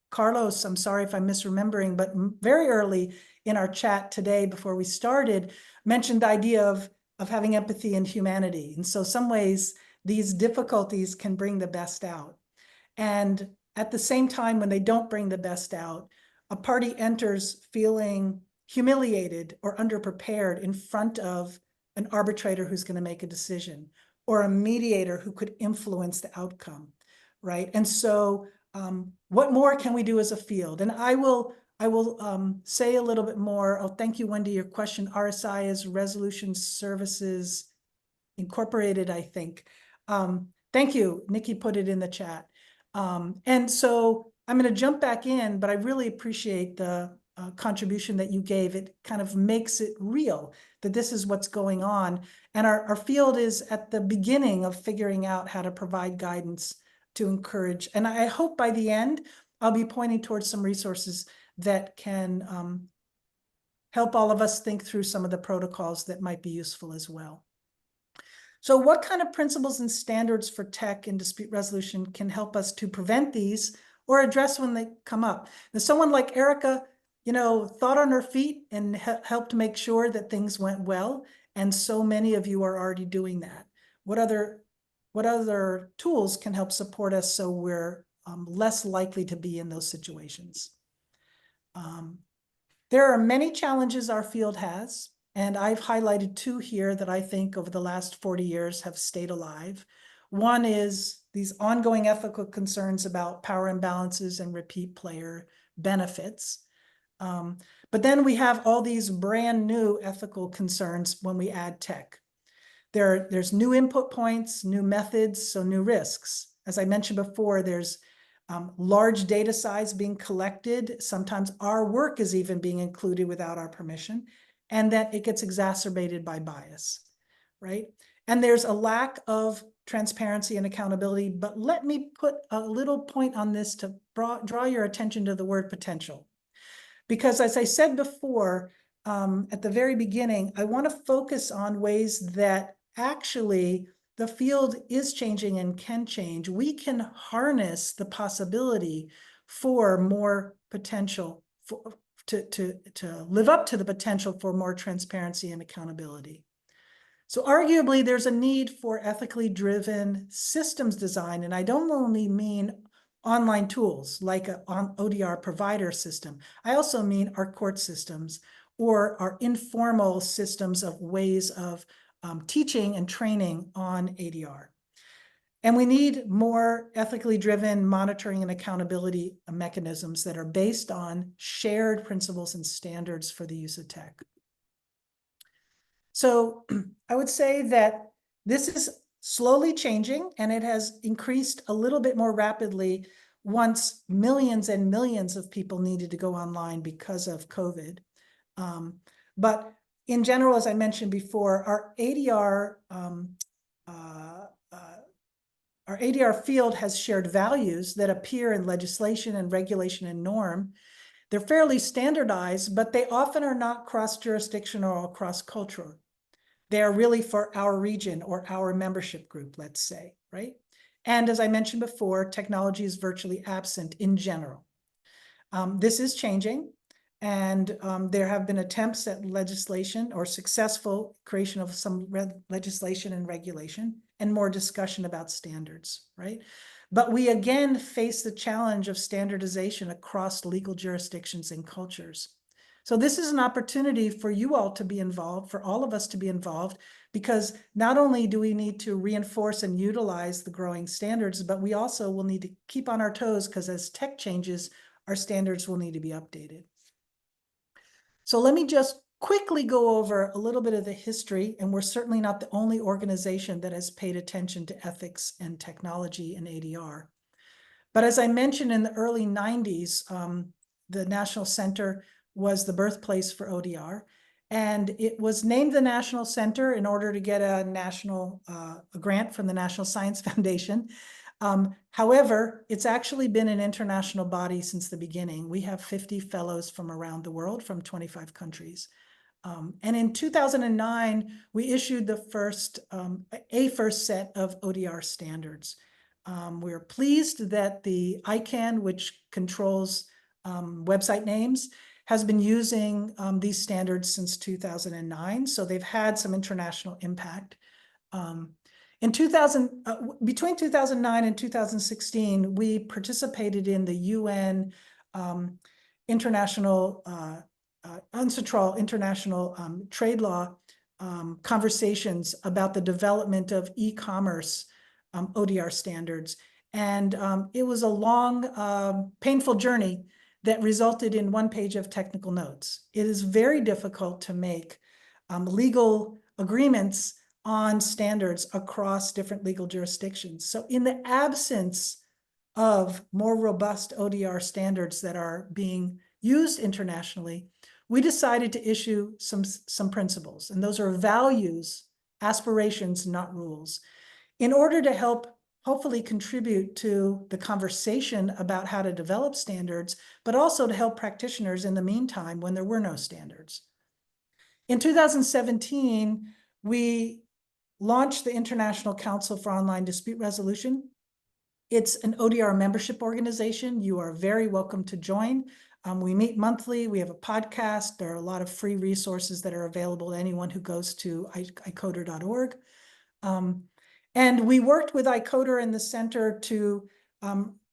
Carlos, I'm sorry if I'm misremembering, but very early in our chat today, before we started, mentioned the idea of having empathy and humanity. And so some ways these difficulties can bring the best out. And at the same time, when they don't bring the best out, a party enters feeling humiliated or underprepared in front of an arbitrator who's going to make a decision, or a mediator who could influence the outcome, right? And so what more can we do as a field? And I will say a little bit more. Oh, thank you, Wendy, your question. RSI is Resolution Services Incorporated, I think. Thank you, Nikki put it in the chat. And so I'm going to jump back in, but I really appreciate the contribution that you gave. It kind of makes it real that this is what's going on. And our field is at the beginning of figuring out how to provide guidance to encourage. And I hope by the end, I'll be pointing towards some resources that can help all of us think through some of the protocols that might be useful as well. So what kind of principles and standards for tech and dispute resolution can help us to prevent these or address when they come up? Now, someone like Erica, thought on her feet and helped make sure that things went well. And so many of you are already doing that. What other tools can help support us so we're less likely to be in those situations? There are many challenges our field has, and I've highlighted two here that I think over the last 40 years have stayed alive. One is these ongoing ethical concerns about power imbalances and repeat player benefits. But then we have all these brand new ethical concerns when we add tech. There's new input points, new methods, so new risks. As I mentioned before, there's large data size being collected. Sometimes our work is even being included without our permission, and that it gets exacerbated by bias, right? And there's a lack of transparency and accountability, but let me put a little point on this to draw your attention to the word potential. Because as I said before, at the very beginning, I want to focus on ways that actually the field is changing and can change. We can harness the possibility for more potential to live up to the potential for more transparency and accountability. So arguably there's a need for ethically driven systems design. And I don't only mean online tools like an ODR provider system. I also mean our court systems or our informal systems of ways of teaching and training on ADR. And we need more ethically driven monitoring and accountability mechanisms that are based on shared principles and standards for the use of tech. So I would say that this is slowly changing, and it has increased a little bit more rapidly once millions and millions of people needed to go online because of COVID. But in general, as I mentioned before, our ADR field has shared values that appear in legislation and regulation and norm. They're fairly standardized, but they often are not cross-jurisdictional or cross-cultural. They are really for our region or our membership group, let's say, right? And as I mentioned before, technology is virtually absent in general. This is changing, and there have been attempts at legislation or successful creation of some legislation and regulation and more discussion about standards, right? But we again face the challenge of standardization across legal jurisdictions and cultures. So this is an opportunity for you all to be involved, for all of us to be involved, because not only do we need to reinforce and utilize the growing standards, but we also will need to keep on our toes, because as tech changes, our standards will need to be updated. So let me just quickly go over a little bit of the history, and we're certainly not the only organization that has paid attention to ethics and technology in ADR. But as I mentioned, in the early 90s, the National Center was the birthplace for ODR, and it was named the National Center in order to get a national a grant from the National Science Foundation. However, it's actually been an international body since the beginning. We have 50 fellows from around the world, from 25 countries. And in 2009, we issued the first set of ODR standards. We're pleased that the ICANN, which controls website names, has been using these standards since 2009. So they've had some international impact. Between 2009 and 2016, we participated in the UN international UNCITRAL international trade law conversations about the development of e-commerce ODR standards. And it was a long, painful journey that resulted in one page of technical notes. It is very difficult to make legal agreements on standards across different legal jurisdictions. So in the absence of more robust ODR standards that are being used internationally, we decided to issue some principles, and those are values, aspirations, not rules, in order to help hopefully contribute to the conversation about how to develop standards, but also to help practitioners in the meantime when there were no standards. In 2017, we launched the International Council for Online Dispute Resolution. It's an ODR membership organization. You are very welcome to join. We meet monthly. We have a podcast. There are a lot of free resources that are available to anyone who goes to icoder.org. And we worked with iCoder and the center to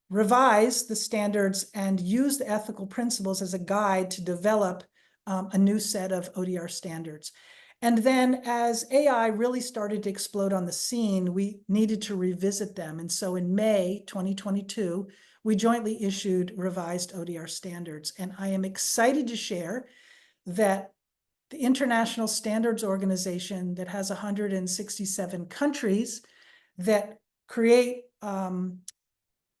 revise the standards and use the ethical principles as a guide to develop a new set of ODR standards. And then as AI really started to explode on the scene, we needed to revisit them. And so in May 2022, we jointly issued revised ODR standards. And I am excited to share that the International Standards Organization, that has 167 countries that create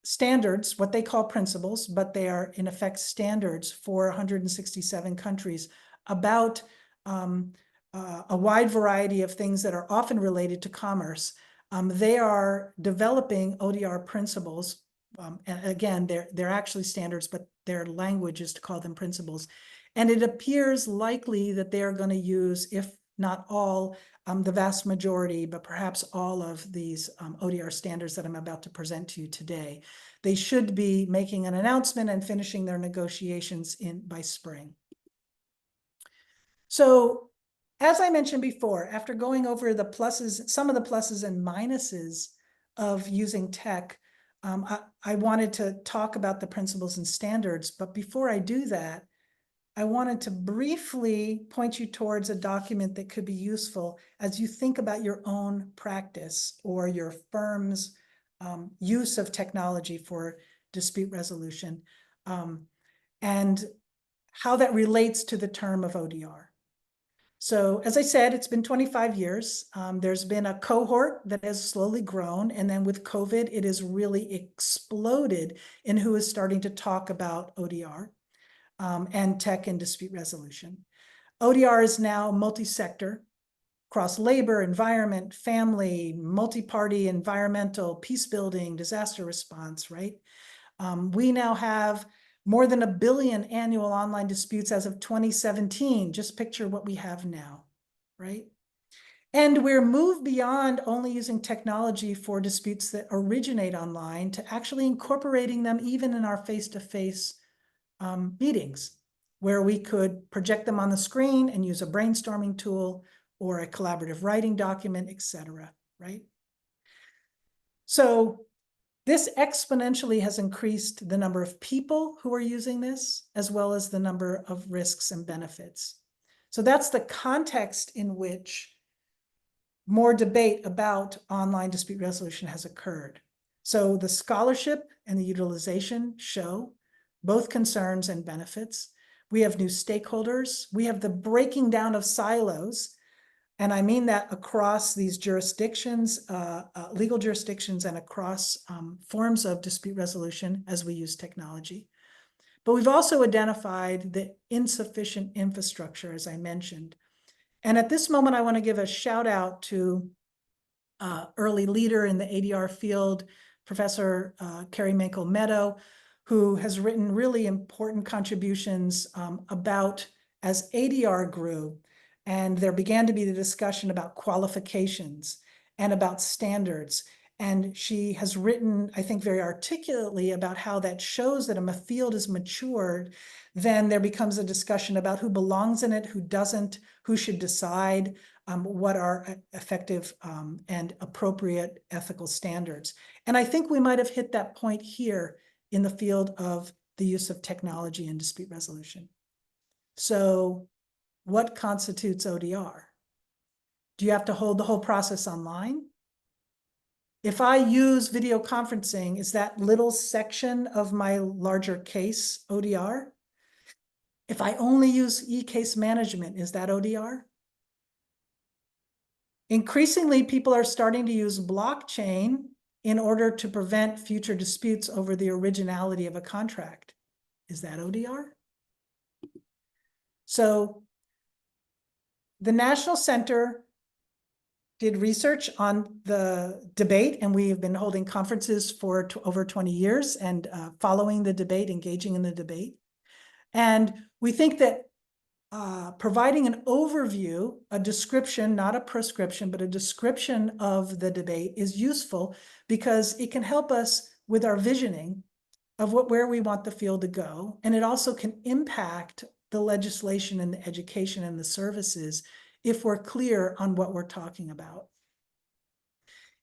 standards, what they call principles, but they are in effect standards for 167 countries about a wide variety of things that are often related to commerce. They are developing ODR principles. And again, they're actually standards, but their language is to call them principles. And it appears likely that they are going to use, if not all, the vast majority, but perhaps all of these ODR standards that I'm about to present to you today. They should be making an announcement and finishing their negotiations by spring. So, as I mentioned before, after going over the pluses, some of the pluses and minuses of using tech, I wanted to talk about the principles and standards. But before I do that, I wanted to briefly point you towards a document that could be useful as you think about your own practice or your firm's use of technology for dispute resolution, and how that relates to the term of ODR. So as I said, it's been 25 years. There's been a cohort that has slowly grown. And then with COVID, it has really exploded in who is starting to talk about ODR and tech and dispute resolution. ODR is now multi-sector, across labor, environment, family, multi-party, environmental, peace building, disaster response, right? We now have more than 1 billion annual online disputes as of 2017. Just picture what we have now, right? And we're moved beyond only using technology for disputes that originate online to actually incorporating them even in our face-to-face meetings, where we could project them on the screen and use a brainstorming tool or a collaborative writing document, etc., right? So this exponentially has increased the number of people who are using this, as well as the number of risks and benefits. So that's the context in which more debate about online dispute resolution has occurred. So the scholarship and the utilization show both concerns and benefits. We have new stakeholders. We have the breaking down of silos. And I mean that across these jurisdictions, legal jurisdictions, and across forms of dispute resolution as we use technology. But we've also identified the insufficient infrastructure, as I mentioned. And at this moment, I want to give a shout out to early leader in the ADR field, Professor Carrie Mankel-Meadow, who has written really important contributions about as ADR grew, and there began to be the discussion about qualifications and about standards. And she has written, I think, very articulately about how that shows that a field is matured. Then there becomes a discussion about who belongs in it, who doesn't, who should decide what are effective and appropriate ethical standards. And I think we might have hit that point here in the field of the use of technology in dispute resolution. So what constitutes ODR? Do you have to hold the whole process online? If I use video conferencing, is that little section of my larger case ODR? If I only use e-case management, is that ODR? Increasingly, people are starting to use blockchain in order to prevent future disputes over the originality of a contract. Is that ODR? So the National Center did research on the debate, and we have been holding conferences for over 20 years and following the debate, engaging in the debate. And we think that providing an overview, a description, not a prescription, but a description of the debate is useful because it can help us with our visioning of where we want the field to go. And it also can impact the legislation and the education and the services if we're clear on what we're talking about.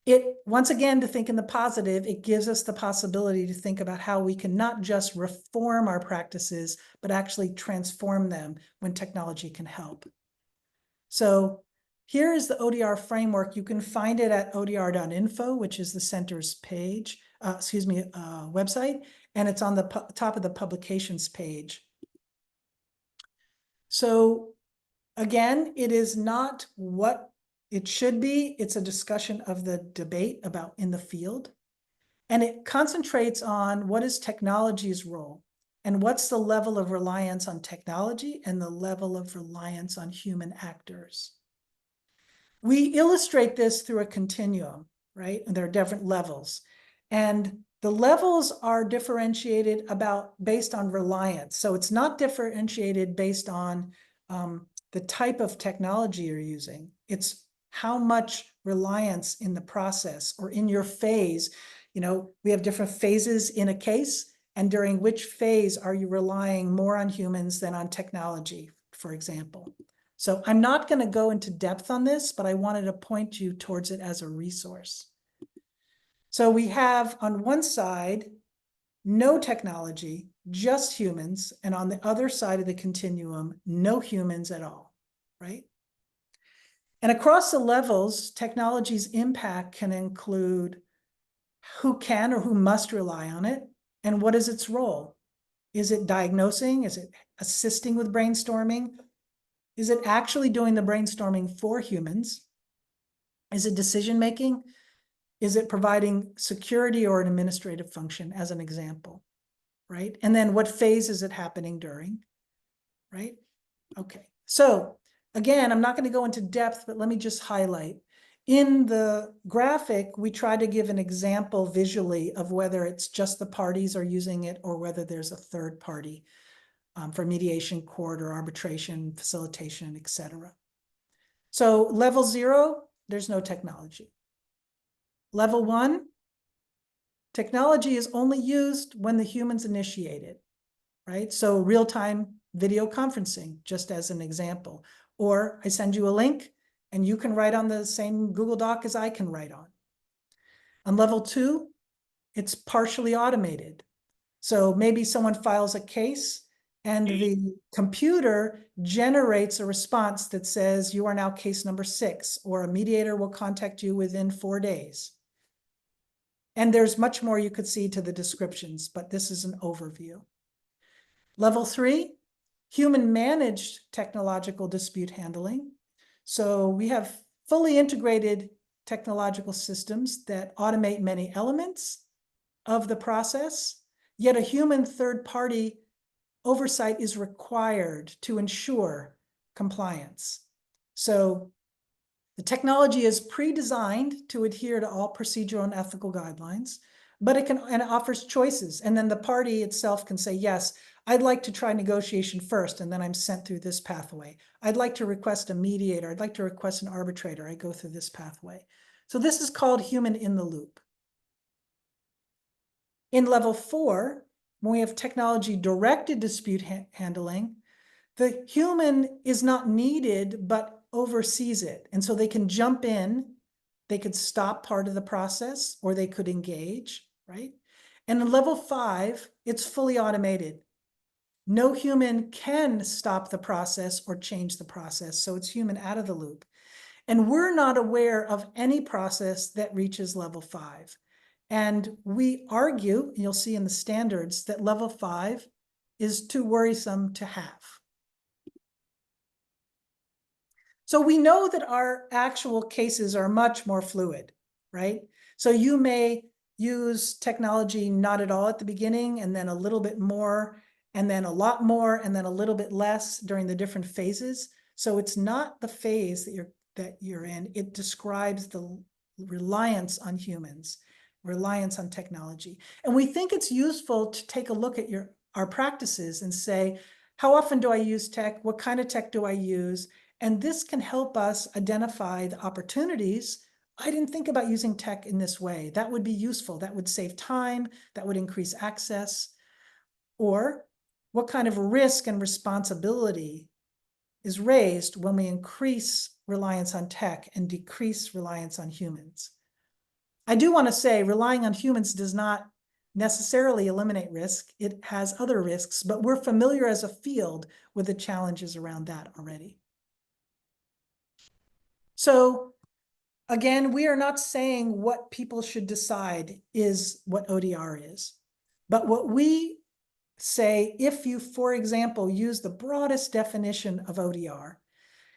It, once again, to think in the positive, it gives us the possibility to think about how we can not just reform our practices, but actually transform them when technology can help. So here is the ODR framework. You can find it at odr.info, which is the center's page, website, and it's on the top of the publications page. So again, it is not what it should be. It's a discussion of the debate about in the field. And it concentrates on what is technology's role and what's the level of reliance on technology and the level of reliance on human actors. We illustrate this through a continuum, right? And there are different levels. And the levels are differentiated based on reliance. So it's not differentiated based on the type of technology you're using. It's how much reliance in the process or in your phase. You know, we have different phases in a case, and during which phase are you relying more on humans than on technology, for example. So I'm not going to go into depth on this, but I wanted to point you towards it as a resource. So we have on one side, no technology, just humans, and on the other side of the continuum, no humans at all, right? And across the levels, technology's impact can include who can or who must rely on it, and what is its role? Is it diagnosing? Is it assisting with brainstorming? Is it actually doing the brainstorming for humans? Is it decision-making? Is it providing security or an administrative function, as an example, right? And then what phase is it happening during, right? Okay, so again, I'm not going to go into depth, but let me just highlight. In the graphic, we try to give an example visually of whether it's just the parties are using it or whether there's a third party for mediation, court, or arbitration, facilitation, etc. So level 0, there's no technology. Level 1, technology is only used when the humans initiate it, right? So real-time video conferencing, just as an example. Or I send you a link and you can write on the same Google Doc as I can write on. On level 2, it's partially automated. So maybe someone files a case and the computer generates a response that says you are now case number 6, or a mediator will contact you within 4 days. And there's much more you could see to the descriptions, but this is an overview. Level 3, human managed technological dispute handling. So we have fully integrated technological systems that automate many elements of the process, yet a human third party oversight is required to ensure compliance. So the technology is pre-designed to adhere to all procedural and ethical guidelines, but it offers choices. And then the party itself can say, yes, I'd like to try negotiation first, and then I'm sent through this pathway. I'd like to request a mediator. I'd like to request an arbitrator. I go through this pathway. So this is called human in the loop. In level 4, when we have technology-directed dispute handling, the human is not needed, but oversees it. And so they can jump in, they could stop part of the process, or they could engage, right? And in level 5, it's fully automated. No human can stop the process or change the process, so it's human out of the loop. And we're not aware of any process that reaches level 5. And we argue, you'll see in the standards, that level 5 is too worrisome to have. So we know that our actual cases are much more fluid, right? So you may use technology not at all at the beginning, and then a little bit more, and then a lot more, and then a little bit less during the different phases. So it's not the phase that you're in. It describes the reliance on humans, reliance on technology. And we think it's useful to take a look at our practices and say, how often do I use tech? What kind of tech do I use? And this can help us identify the opportunities. I didn't think about using tech in this way. That would be useful. That would save time. That would increase access. Or what kind of risk and responsibility is raised when we increase reliance on tech and decrease reliance on humans? I do want to say relying on humans does not necessarily eliminate risk. It has other risks, but we're familiar as a field with the challenges around that already. So again, we are not saying what people should decide is what ODR is, but what we say, if you, for example, use the broadest definition of ODR,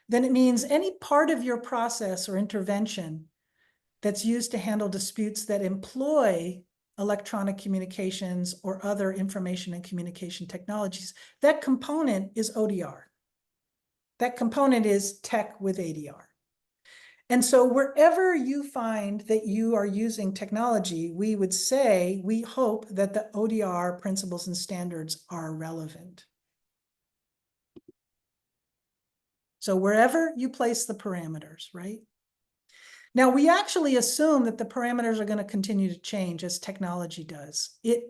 then it means any part of your process or intervention that's used to handle disputes that employ electronic communications or other information and communication technologies. That component is ODR. That component is tech with ADR. And so wherever you find that you are using technology, we would say, we hope that the ODR principles and standards are relevant. So wherever you place the parameters, right? Now, we actually assume that the parameters are going to continue to change as technology does. It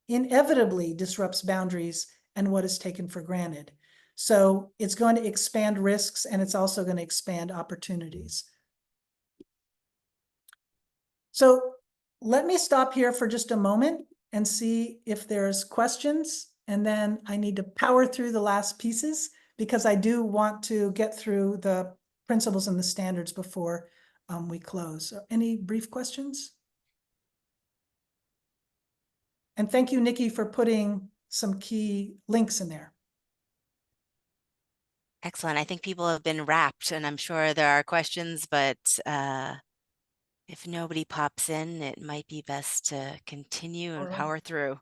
inevitably disrupts boundaries and what is taken for granted. So it's going to expand risks, and it's also going to expand opportunities. So let me stop here for just a moment and see if there's questions. And then I need to power through the last pieces because I do want to get through the principles and the standards before we close. So any brief questions? And thank you, Nikki, for putting some key links in there. Excellent. I think people have been wrapped, and I'm sure there are questions, but if nobody pops in, it might be best to continue and power through.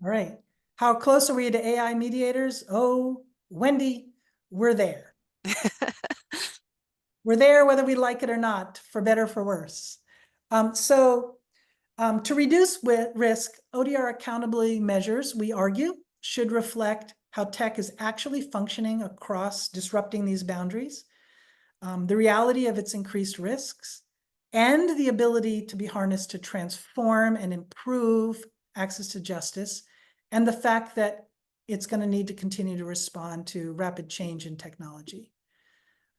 All right. How close are we to AI mediators? Oh, Wendy, we're there. We're there whether we like it or not, for better or for worse. To reduce risk, ODR accountability measures, we argue, should reflect how tech is actually functioning across disrupting these boundaries, the reality of its increased risks, and the ability to be harnessed to transform and improve access to justice, and the fact that it's going to need to continue to respond to rapid change in technology.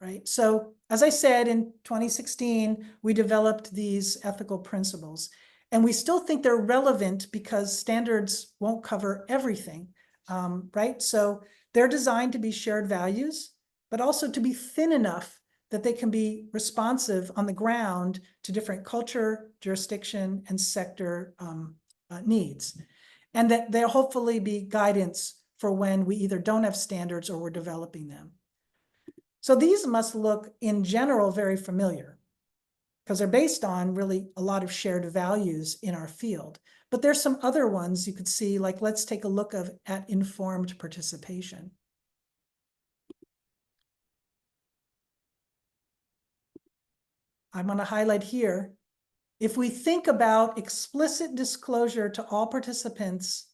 Right. So as I said, in 2016, we developed these ethical principles, and we still think they're relevant because standards won't cover everything. Right. So they're designed to be shared values, but also to be thin enough that they can be responsive on the ground to different culture, jurisdiction, and sector needs. And that they'll hopefully be guidance for when we either don't have standards or we're developing them. So these must look in general very familiar because they're based on really a lot of shared values in our field. But there's some other ones you could see, like let's take a look at informed participation. I'm going to highlight here, if we think about explicit disclosure to all participants,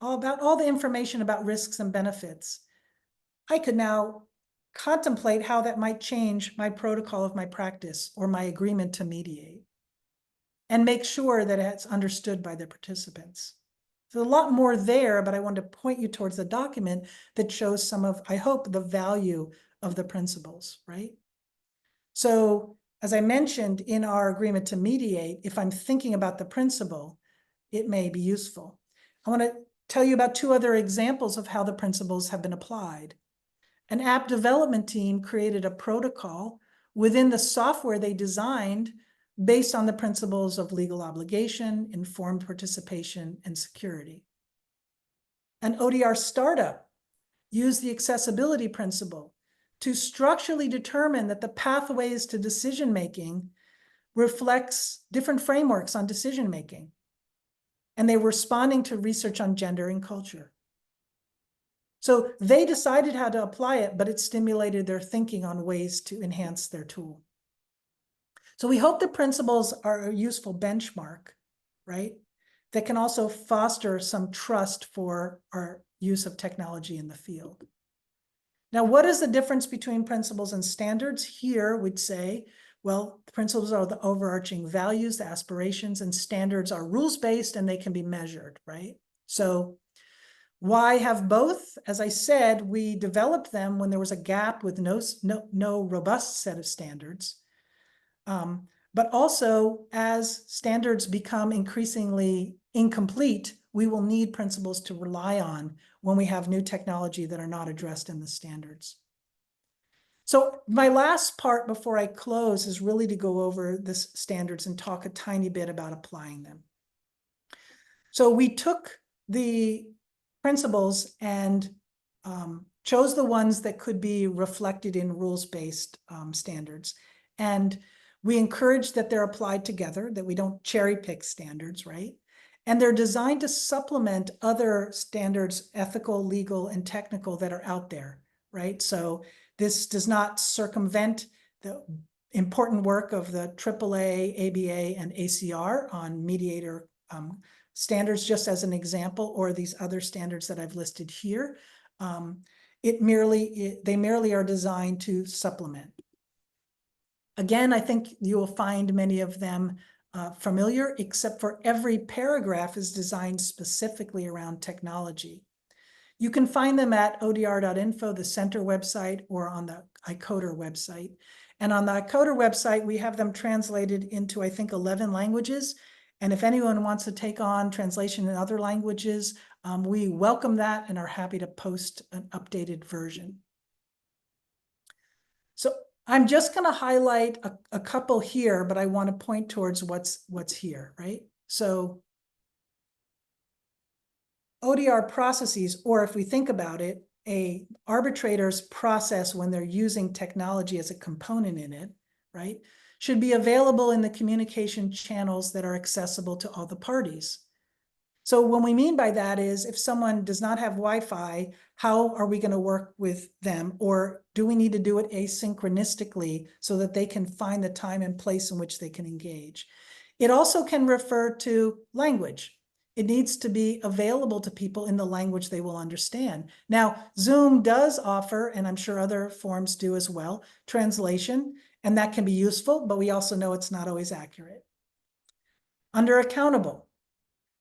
about all the information about risks and benefits, I could now contemplate how that might change my protocol of my practice or my agreement to mediate, and make sure that it's understood by the participants. There's a lot more there, but I want to point you towards the document that shows some of, I hope, the value of the principles, right? So as I mentioned in our agreement to mediate, if I'm thinking about the principle, it may be useful. I want to tell you about two other examples of how the principles have been applied. An app development team created a protocol within the software they designed based on the principles of legal obligation, informed participation, and security. An ODR startup used the accessibility principle to structurally determine that the pathways to decision-making reflects different frameworks on decision-making. And they were responding to research on gender and culture. So they decided how to apply it, but it stimulated their thinking on ways to enhance their tool. So we hope the principles are a useful benchmark, right? That can also foster some trust for our use of technology in the field. Now, what is the difference between principles and standards? Here we'd say, well, principles are the overarching values, the aspirations, and standards are rules-based and they can be measured, right? So why have both? As I said, we developed them when there was a gap with no robust set of standards. But also, as standards become increasingly incomplete, we will need principles to rely on when we have new technology that are not addressed in the standards. So my last part before I close is really to go over this standards and talk a tiny bit about applying them. So we took the principles and chose the ones that could be reflected in rules-based standards. And we encourage that they're applied together, that we don't cherry pick standards, right? And they're designed to supplement other standards, ethical, legal, and technical that are out there, right? So this does not circumvent the important work of the AAA, ABA, and ACR on mediator standards, just as an example, or these other standards that I've listed here. They merely are designed to supplement. Again, I think you will find many of them familiar, except for every paragraph is designed specifically around technology. You can find them at odr.info, the center website, or on the iCoder website. And on the iCoder website, we have them translated into, I think, 11 languages. And if anyone wants to take on translation in other languages, we welcome that and are happy to post an updated version. So I'm just going to highlight a couple here, but I want to point towards what's here, right? So ODR processes, or if we think about it, a arbitrator's process when they're using technology as a component in it, right, should be available in the communication channels that are accessible to all the parties. So what we mean by that is if someone does not have Wi-Fi, how are we going to work with them? Or do we need to do it asynchronistically so that they can find the time and place in which they can engage? It also can refer to language. It needs to be available to people in the language they will understand. Now, Zoom does offer, and I'm sure other forums do as well, translation, and that can be useful, but we also know it's not always accurate. Under accountable,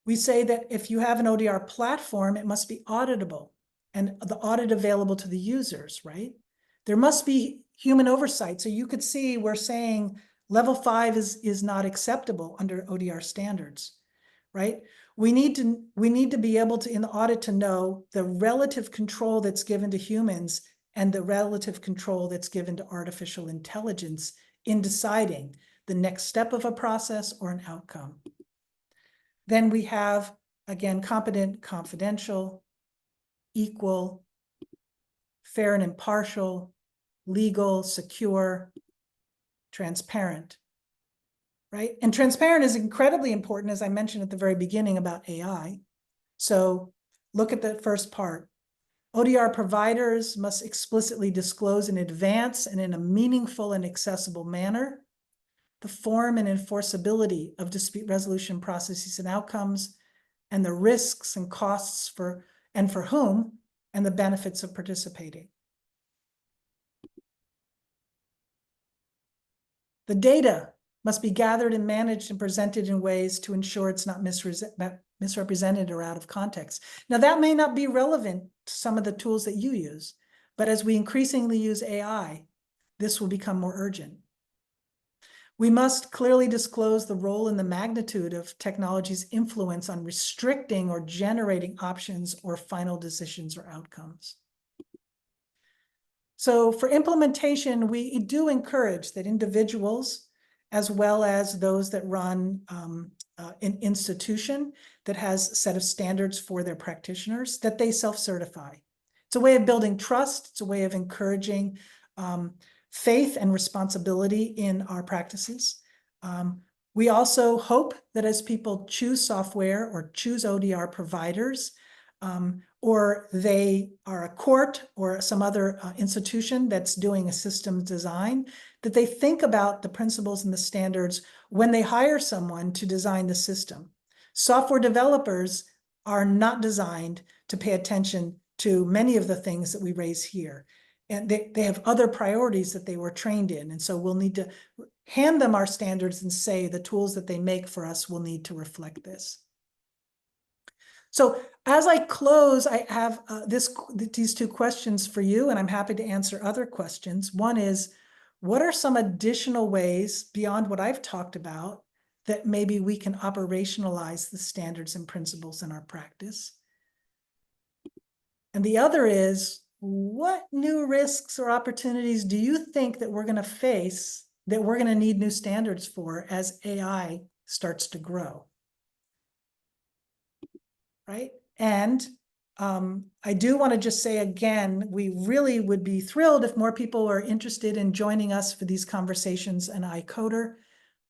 we say that if you have an ODR platform, it must be auditable and the audit available to the users, right? There must be human oversight. So you could see we're saying level 5 is not acceptable under ODR standards, right? We need to be able to, in the audit, to know the relative control that's given to humans and the relative control that's given to artificial intelligence in deciding the next step of a process or an outcome. Then we have, again, competent, confidential, equal, fair and impartial, legal, secure, transparent, right? And transparent is incredibly important, as I mentioned at the very beginning about AI. So look at the first part. ODR providers must explicitly disclose in advance and in a meaningful and accessible manner the form and enforceability of dispute resolution processes and outcomes, and the risks and costs for whom, and the benefits of participating. The data must be gathered and managed and presented in ways to ensure it's not misrepresented or out of context. Now, that may not be relevant to some of the tools that you use, but as we increasingly use AI, this will become more urgent. We must clearly disclose the role and the magnitude of technology's influence on restricting or generating options or final decisions or outcomes. So for implementation, we do encourage that individuals, as well as those that run an institution that has a set of standards for their practitioners, that they self-certify. It's a way of building trust. It's a way of encouraging faith and responsibility in our practices. We also hope that as people choose software or choose ODR providers, or they are a court or some other institution that's doing a systems design, that they think about the principles and the standards when they hire someone to design the system. Software developers are not designed to pay attention to many of the things that we raise here. And they have other priorities that they were trained in. And so we'll need to hand them our standards and say the tools that they make for us will need to reflect this. So as I close, I have these two questions for you, and I'm happy to answer other questions. One is, what are some additional ways beyond what I've talked about that maybe we can operationalize the standards and principles in our practice? And the other is, what new risks or opportunities do you think that we're going to face that we're going to need new standards for as AI starts to grow? Right? And I do want to just say again, we really would be thrilled if more people are interested in joining us for these conversations in iCoder.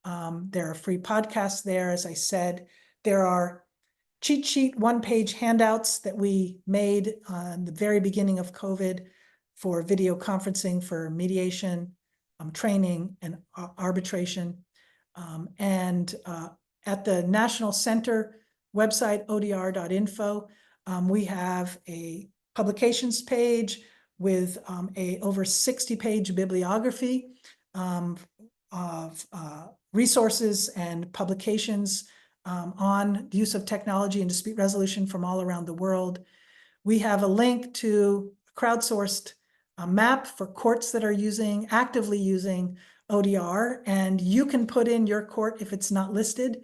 There are free podcasts there, as I said. There are cheat sheet one-page handouts that we made on the very beginning of COVID for video conferencing, for mediation, training, and arbitration. And at the National Center website, odr.info, we have a publications page with a over 60-page bibliography of resources and publications on the use of technology and dispute resolution from all around the world. We have a link to a crowdsourced map for courts that are actively using ODR, and you can put in your court if it's not listed.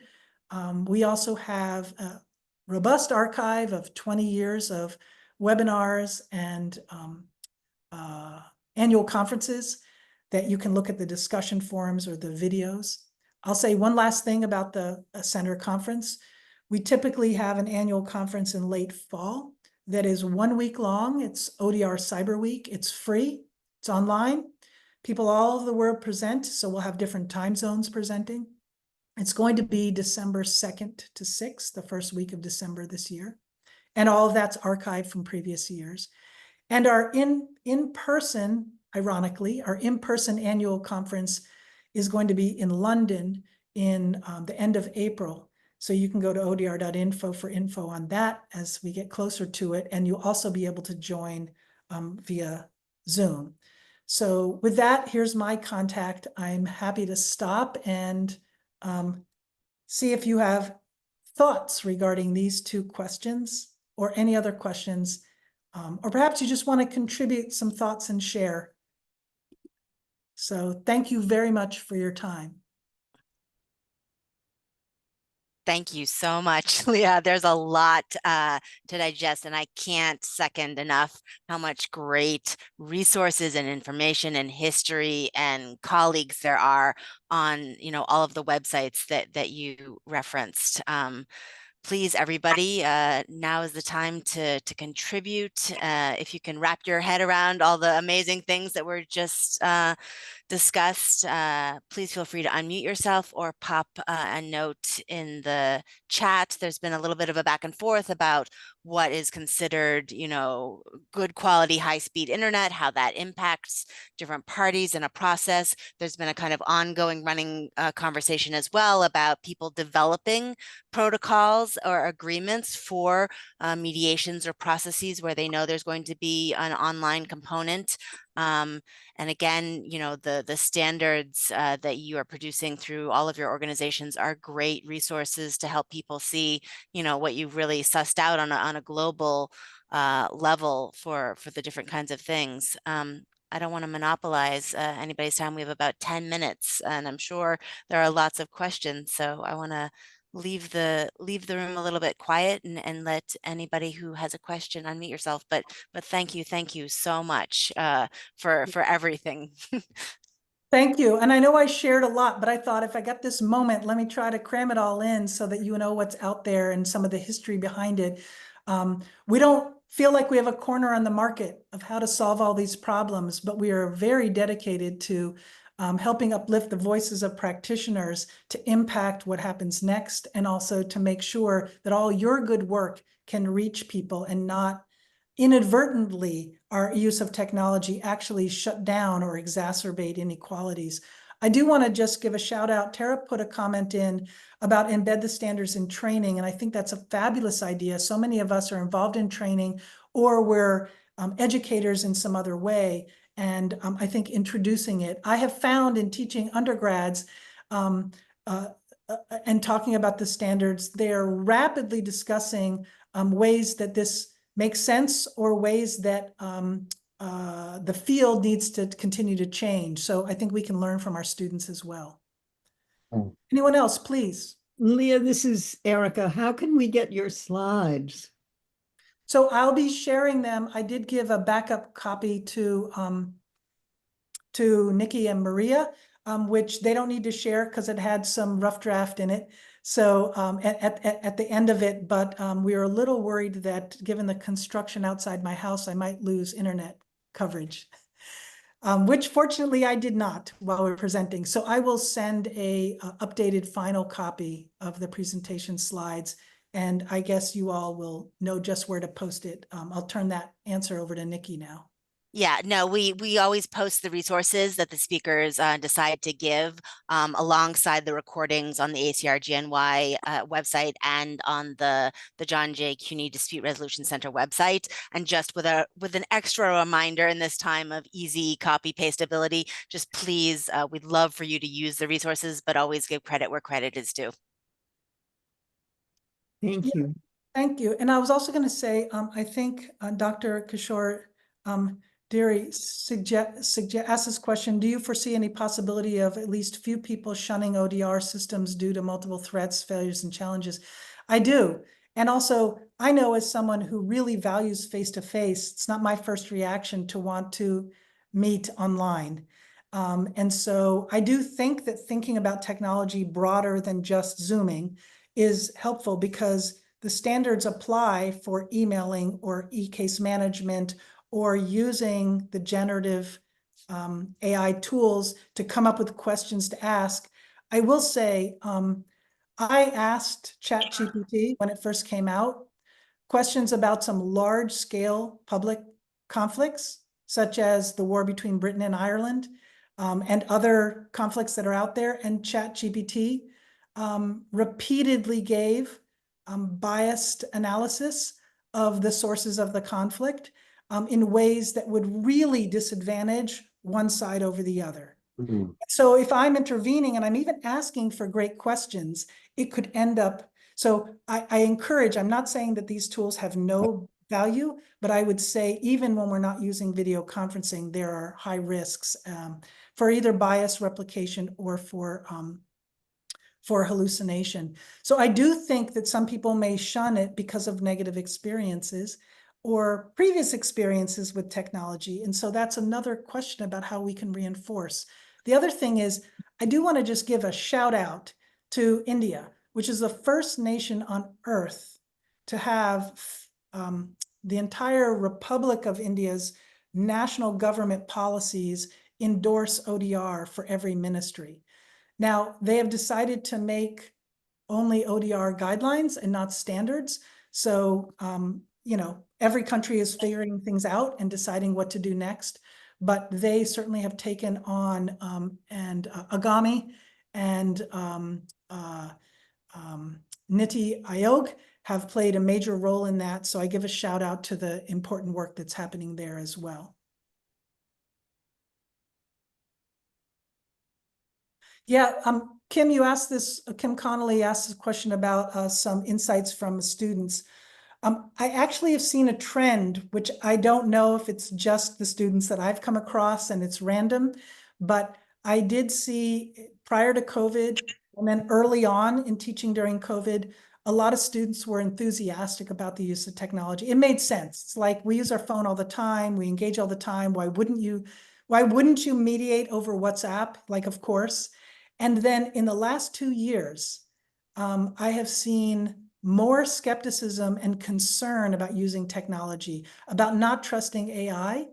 We also have a robust archive of 20 years of webinars and annual conferences that you can look at the discussion forums or the videos. I'll say one last thing about the center conference. We typically have an annual conference in late fall that is 1 week long. It's ODR Cyber Week. It's free. It's online. People all over the world present, so we'll have different time zones presenting. It's going to be December 2nd to 6th, the first week of December this year. And all of that's archived from previous years. And our in-person, ironically, our in-person annual conference is going to be in London in the end of April. So you can go to odr.info for info on that as we get closer to it. And you'll also be able to join via Zoom. So with that, here's my contact. I'm happy to stop and see if you have thoughts regarding these two questions or any other questions, or perhaps you just want to contribute some thoughts and share. So thank you very much for your time. Thank you so much, Leah. There's a lot to digest, and I can't second enough how much great resources and information and history and colleagues there are on, all of the websites that you referenced. Please, everybody, now is the time to contribute. If you can wrap your head around all the amazing things that were just discussed, please feel free to unmute yourself or pop a note in the chat. There's been a little bit of a back and forth about what is considered, good quality, high-speed internet, how that impacts different parties in a process. There's been a kind of ongoing running conversation as well about people developing protocols or agreements for mediations or processes where they know there's going to be an online component. And again, the standards that you are producing through all of your organizations are great resources to help people see, what you've really sussed out on a global level for the different kinds of things. I don't want to monopolize anybody's time. We have about 10 minutes, and I'm sure there are lots of questions. So I want to leave the room a little bit quiet and let anybody who has a question unmute yourself. But thank you so much for everything. Thank you. And I know I shared a lot, but I thought if I got this moment, let me try to cram it all in so that you know what's out there and some of the history behind it. We don't feel like we have a corner on the market of how to solve all these problems, but we are very dedicated to helping uplift the voices of practitioners to impact what happens next, and also to make sure that all your good work can reach people and not inadvertently our use of technology actually shut down or exacerbate inequalities. I do want to just give a shout out. Tara put a comment in about embed the standards in training, and I think that's a fabulous idea. So many of us are involved in training, or we're educators in some other way. And I think introducing it, I have found in teaching undergrads and talking about the standards, they're rapidly discussing ways that this makes sense, or ways that the field needs to continue to change. So I think we can learn from our students as well. Anyone else, please? Leah, this is Erica. How can we get your slides? So I'll be sharing them. I did give a backup copy to Nikki and Maria, which they don't need to share because it had some rough draft in it. So at the end of it, but we are a little worried that given the construction outside my house, I might lose internet coverage, which fortunately I did not while we were presenting. So I will send a updated final copy of the presentation slides, and I guess you all will know just where to post it. I'll turn that answer over to Nikki now. Yeah, no, we always post the resources that the speakers decide to give alongside the recordings on the ACR-GNY website and on the John J. CUNY Dispute Resolution Center website. And just with an extra reminder in this time of easy copy paste ability, just please, we'd love for you to use the resources, but always give credit where credit is due. Thank you. Thank you. And I was also going to say, I think Dr. Kishore Deary asked this question: do you foresee any possibility of at least few people shunning ODR systems due to multiple threats, failures, and challenges? I do. And also, I know as someone who really values face-to-face, it's not my first reaction to want to meet online. And so I do think that thinking about technology broader than just Zooming is helpful, because the standards apply for emailing or e-case management, or using the generative AI tools to come up with questions to ask. I will say, I asked ChatGPT when it first came out questions about some large scale public conflicts, such as the war between Britain and Ireland, and other conflicts that are out there. And ChatGPT repeatedly gave biased analysis of the sources of the conflict in ways that would really disadvantage one side over the other. Mm-hmm. So if I'm intervening and I'm even asking for great questions, it could end up, so I encourage, I'm not saying that these tools have no value, but I would say even when we're not using video conferencing, there are high risks for either bias replication or for hallucination. So I do think that some people may shun it because of negative experiences or previous experiences with technology. And so that's another question about how we can reinforce. The other thing is, I do want to just give a shout out to India, which is the first nation on earth to have the entire Republic of India's national government policies endorse ODR for every ministry. Now, they have decided to make only ODR guidelines and not standards. So, you know, every country is figuring things out and deciding what to do next. But they certainly have taken on, Agami and Niti Aayog have played a major role in that. So I give a shout out to the important work that's happening there as well. Yeah, Kim, you asked this, Kim Connolly asked this question about some insights from students. I actually have seen a trend, which I don't know if it's just the students that I've come across and it's random, but I did see prior to COVID and then early on in teaching during COVID, a lot of students were enthusiastic about the use of technology. It made sense. It's like, we use our phone all the time, we engage all the time. Why wouldn't you mediate over WhatsApp? Like, of course. And then in the last 2 years, I have seen more skepticism and concern about using technology, about not trusting AI,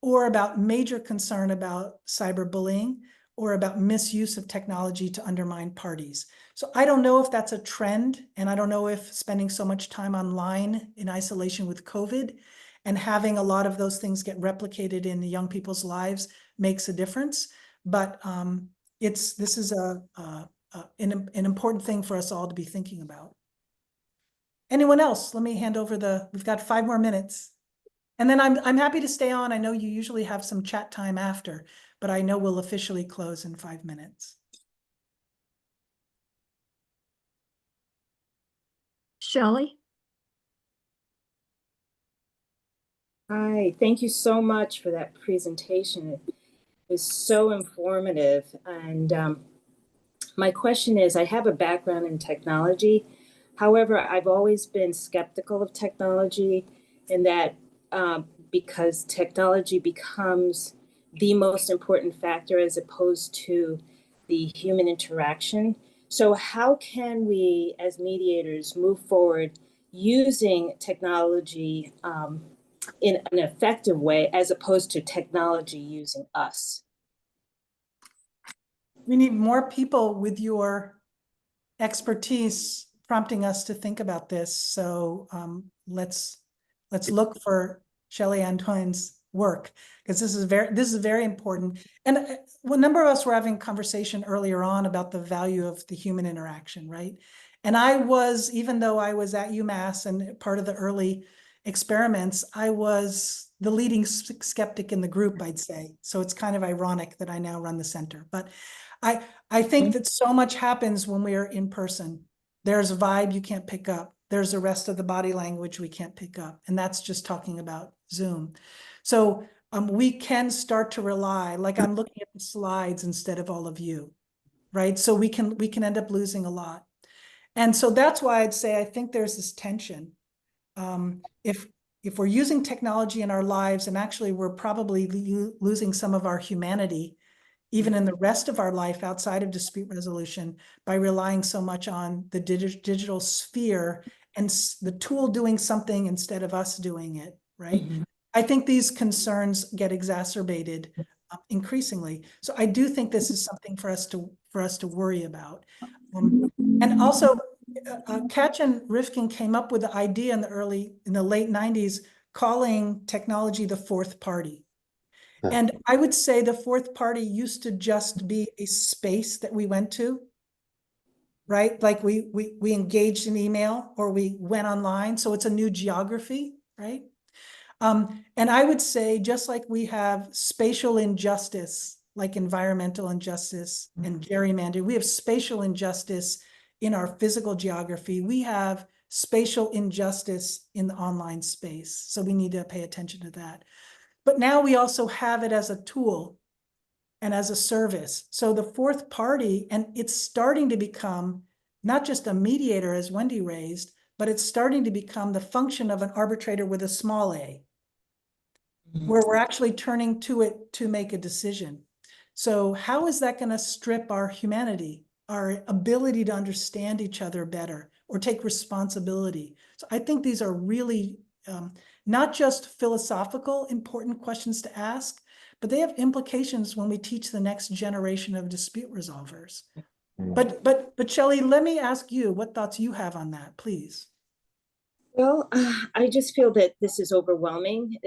or about major concern about cyberbullying, or about misuse of technology to undermine parties. So I don't know if that's a trend, and I don't know if spending so much time online in isolation with COVID and having a lot of those things get replicated in the young people's lives makes a difference. But this is an important thing for us all to be thinking about. Anyone else? Let me hand over we've got 5 more minutes. And then I'm happy to stay on. I know you usually have some chat time after, but I know we'll officially close in 5 minutes. Shelley? Hi, thank you so much for that presentation. It was so informative. And my question is, I have a background in technology. However, I've always been skeptical of technology in that because technology becomes the most important factor as opposed to the human interaction. So how can we as mediators move forward using technology in an effective way as opposed to technology using us? We need more people with your expertise prompting us to think about this. So let's look for Shelley Antoine's work, because this is very important. And a number of us were having a conversation earlier on about the value of the human interaction, right? And even though I was at UMass and part of the early experiments, I was the leading skeptic in the group, I'd say. So it's kind of ironic that I now run the center. But I think that so much happens when we are in person. There's a vibe you can't pick up. There's the rest of the body language we can't pick up. And that's just talking about Zoom. So we can start to rely, like I'm looking at the slides instead of all of you, right? So we can end up losing a lot. And so that's why I'd say I think there's this tension. If we're using technology in our lives, and actually we're probably losing some of our humanity, even in the rest of our life outside of dispute resolution, by relying so much on the digital sphere and the tool doing something instead of us doing it, right? Mm-hmm. I think these concerns get exacerbated increasingly. So I do think this is something for us to worry about. And also, Katch and Rifkin came up with the idea in the late 90s, calling technology the fourth party. And I would say the fourth party used to just be a space that we went to, right? Like we engaged in email or we went online. So it's a new geography, right? And I would say, just like we have spatial injustice, like environmental injustice and gerrymandering, we have spatial injustice in our physical geography. We have spatial injustice in the online space. So we need to pay attention to that. But now we also have it as a tool and as a service. So the fourth party, and it's starting to become not just a mediator, as Wendy raised, but it's starting to become the function of an arbitrator with a small a, where we're actually turning to it to make a decision. So how is that going to strip our humanity, our ability to understand each other better or take responsibility? So I think these are really not just philosophical, important questions to ask, but they have implications when we teach the next generation of dispute resolvers. But Shelley, let me ask you what thoughts you have on that, please. Well, I just feel that this is overwhelming.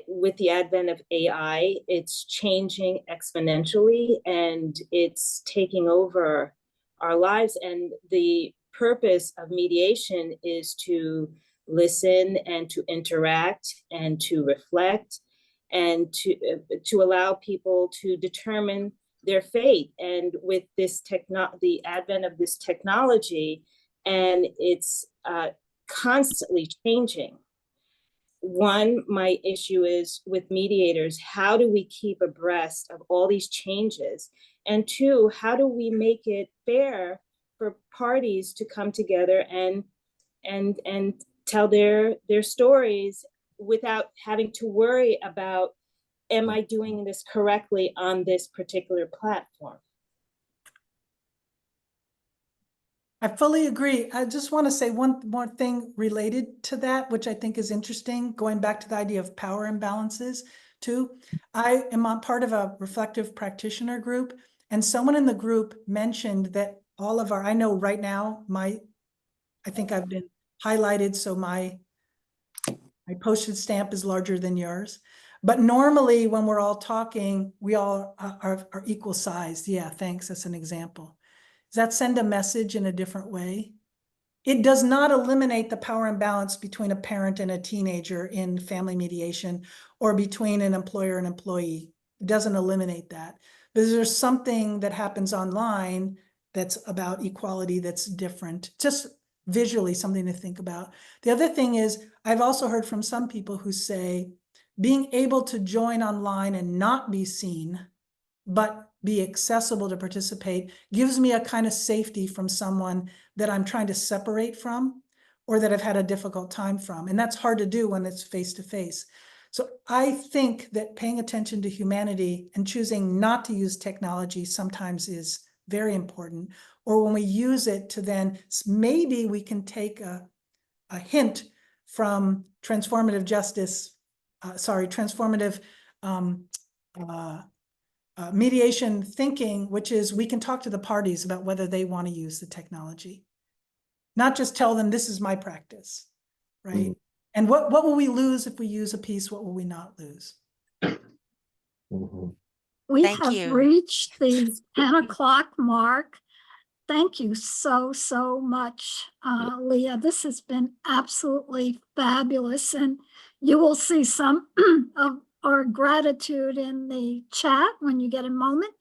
With the advent of AI, it's changing exponentially and it's taking over our lives. And the purpose of mediation is to listen and to interact and to reflect and to allow people to determine their fate. And with this the advent of this technology, and it's constantly changing. One, my issue is with mediators, how do we keep abreast of all these changes? And two, how do we make it fair for parties to come together and tell their stories without having to worry about, am I doing this correctly on this particular platform? I fully agree. I just want to say one more thing related to that, which I think is interesting, going back to the idea of power imbalances too. I am on part of a reflective practitioner group, and someone in the group mentioned that all of our, I know right now, I think I've been highlighted, so my postage stamp is larger than yours. But normally when we're all talking, we all are equal sized. Yeah, thanks. That's an example. Does that send a message in a different way? It does not eliminate the power imbalance between a parent and a teenager in family mediation or between an employer and employee. It doesn't eliminate that. But there's something that happens online that's about equality that's different. Just visually something to think about. The other thing is, I've also heard from some people who say being able to join online and not be seen but be accessible to participate gives me a kind of safety from someone that I'm trying to separate from or that I've had a difficult time from. And that's hard to do when it's face to face. So I think that paying attention to humanity and choosing not to use technology sometimes is very important. Or when we use it to then, maybe we can take a hint from transformative justice, transformative mediation thinking, which is we can talk to the parties about whether they want to use the technology, not just tell them this is my practice, right? Mm. And what will we lose if we use a piece? What will we not lose? Mhm. We Thank have you. reached the 10 o'clock mark. Thank you so, so much, Leah. This has been absolutely fabulous. And you will see some of our gratitude in the chat when you get a moment.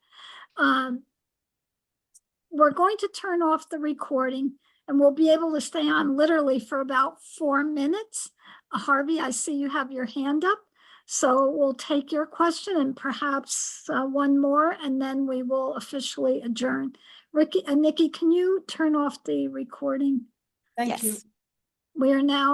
We're going to turn off the recording and we'll be able to stay on literally for about 4 minutes. Harvey, I see you have your hand up. So we'll take your question and perhaps one more, and then we will officially adjourn. Ricky and Nikki, can you turn off the recording? Thank you. Yes. We are now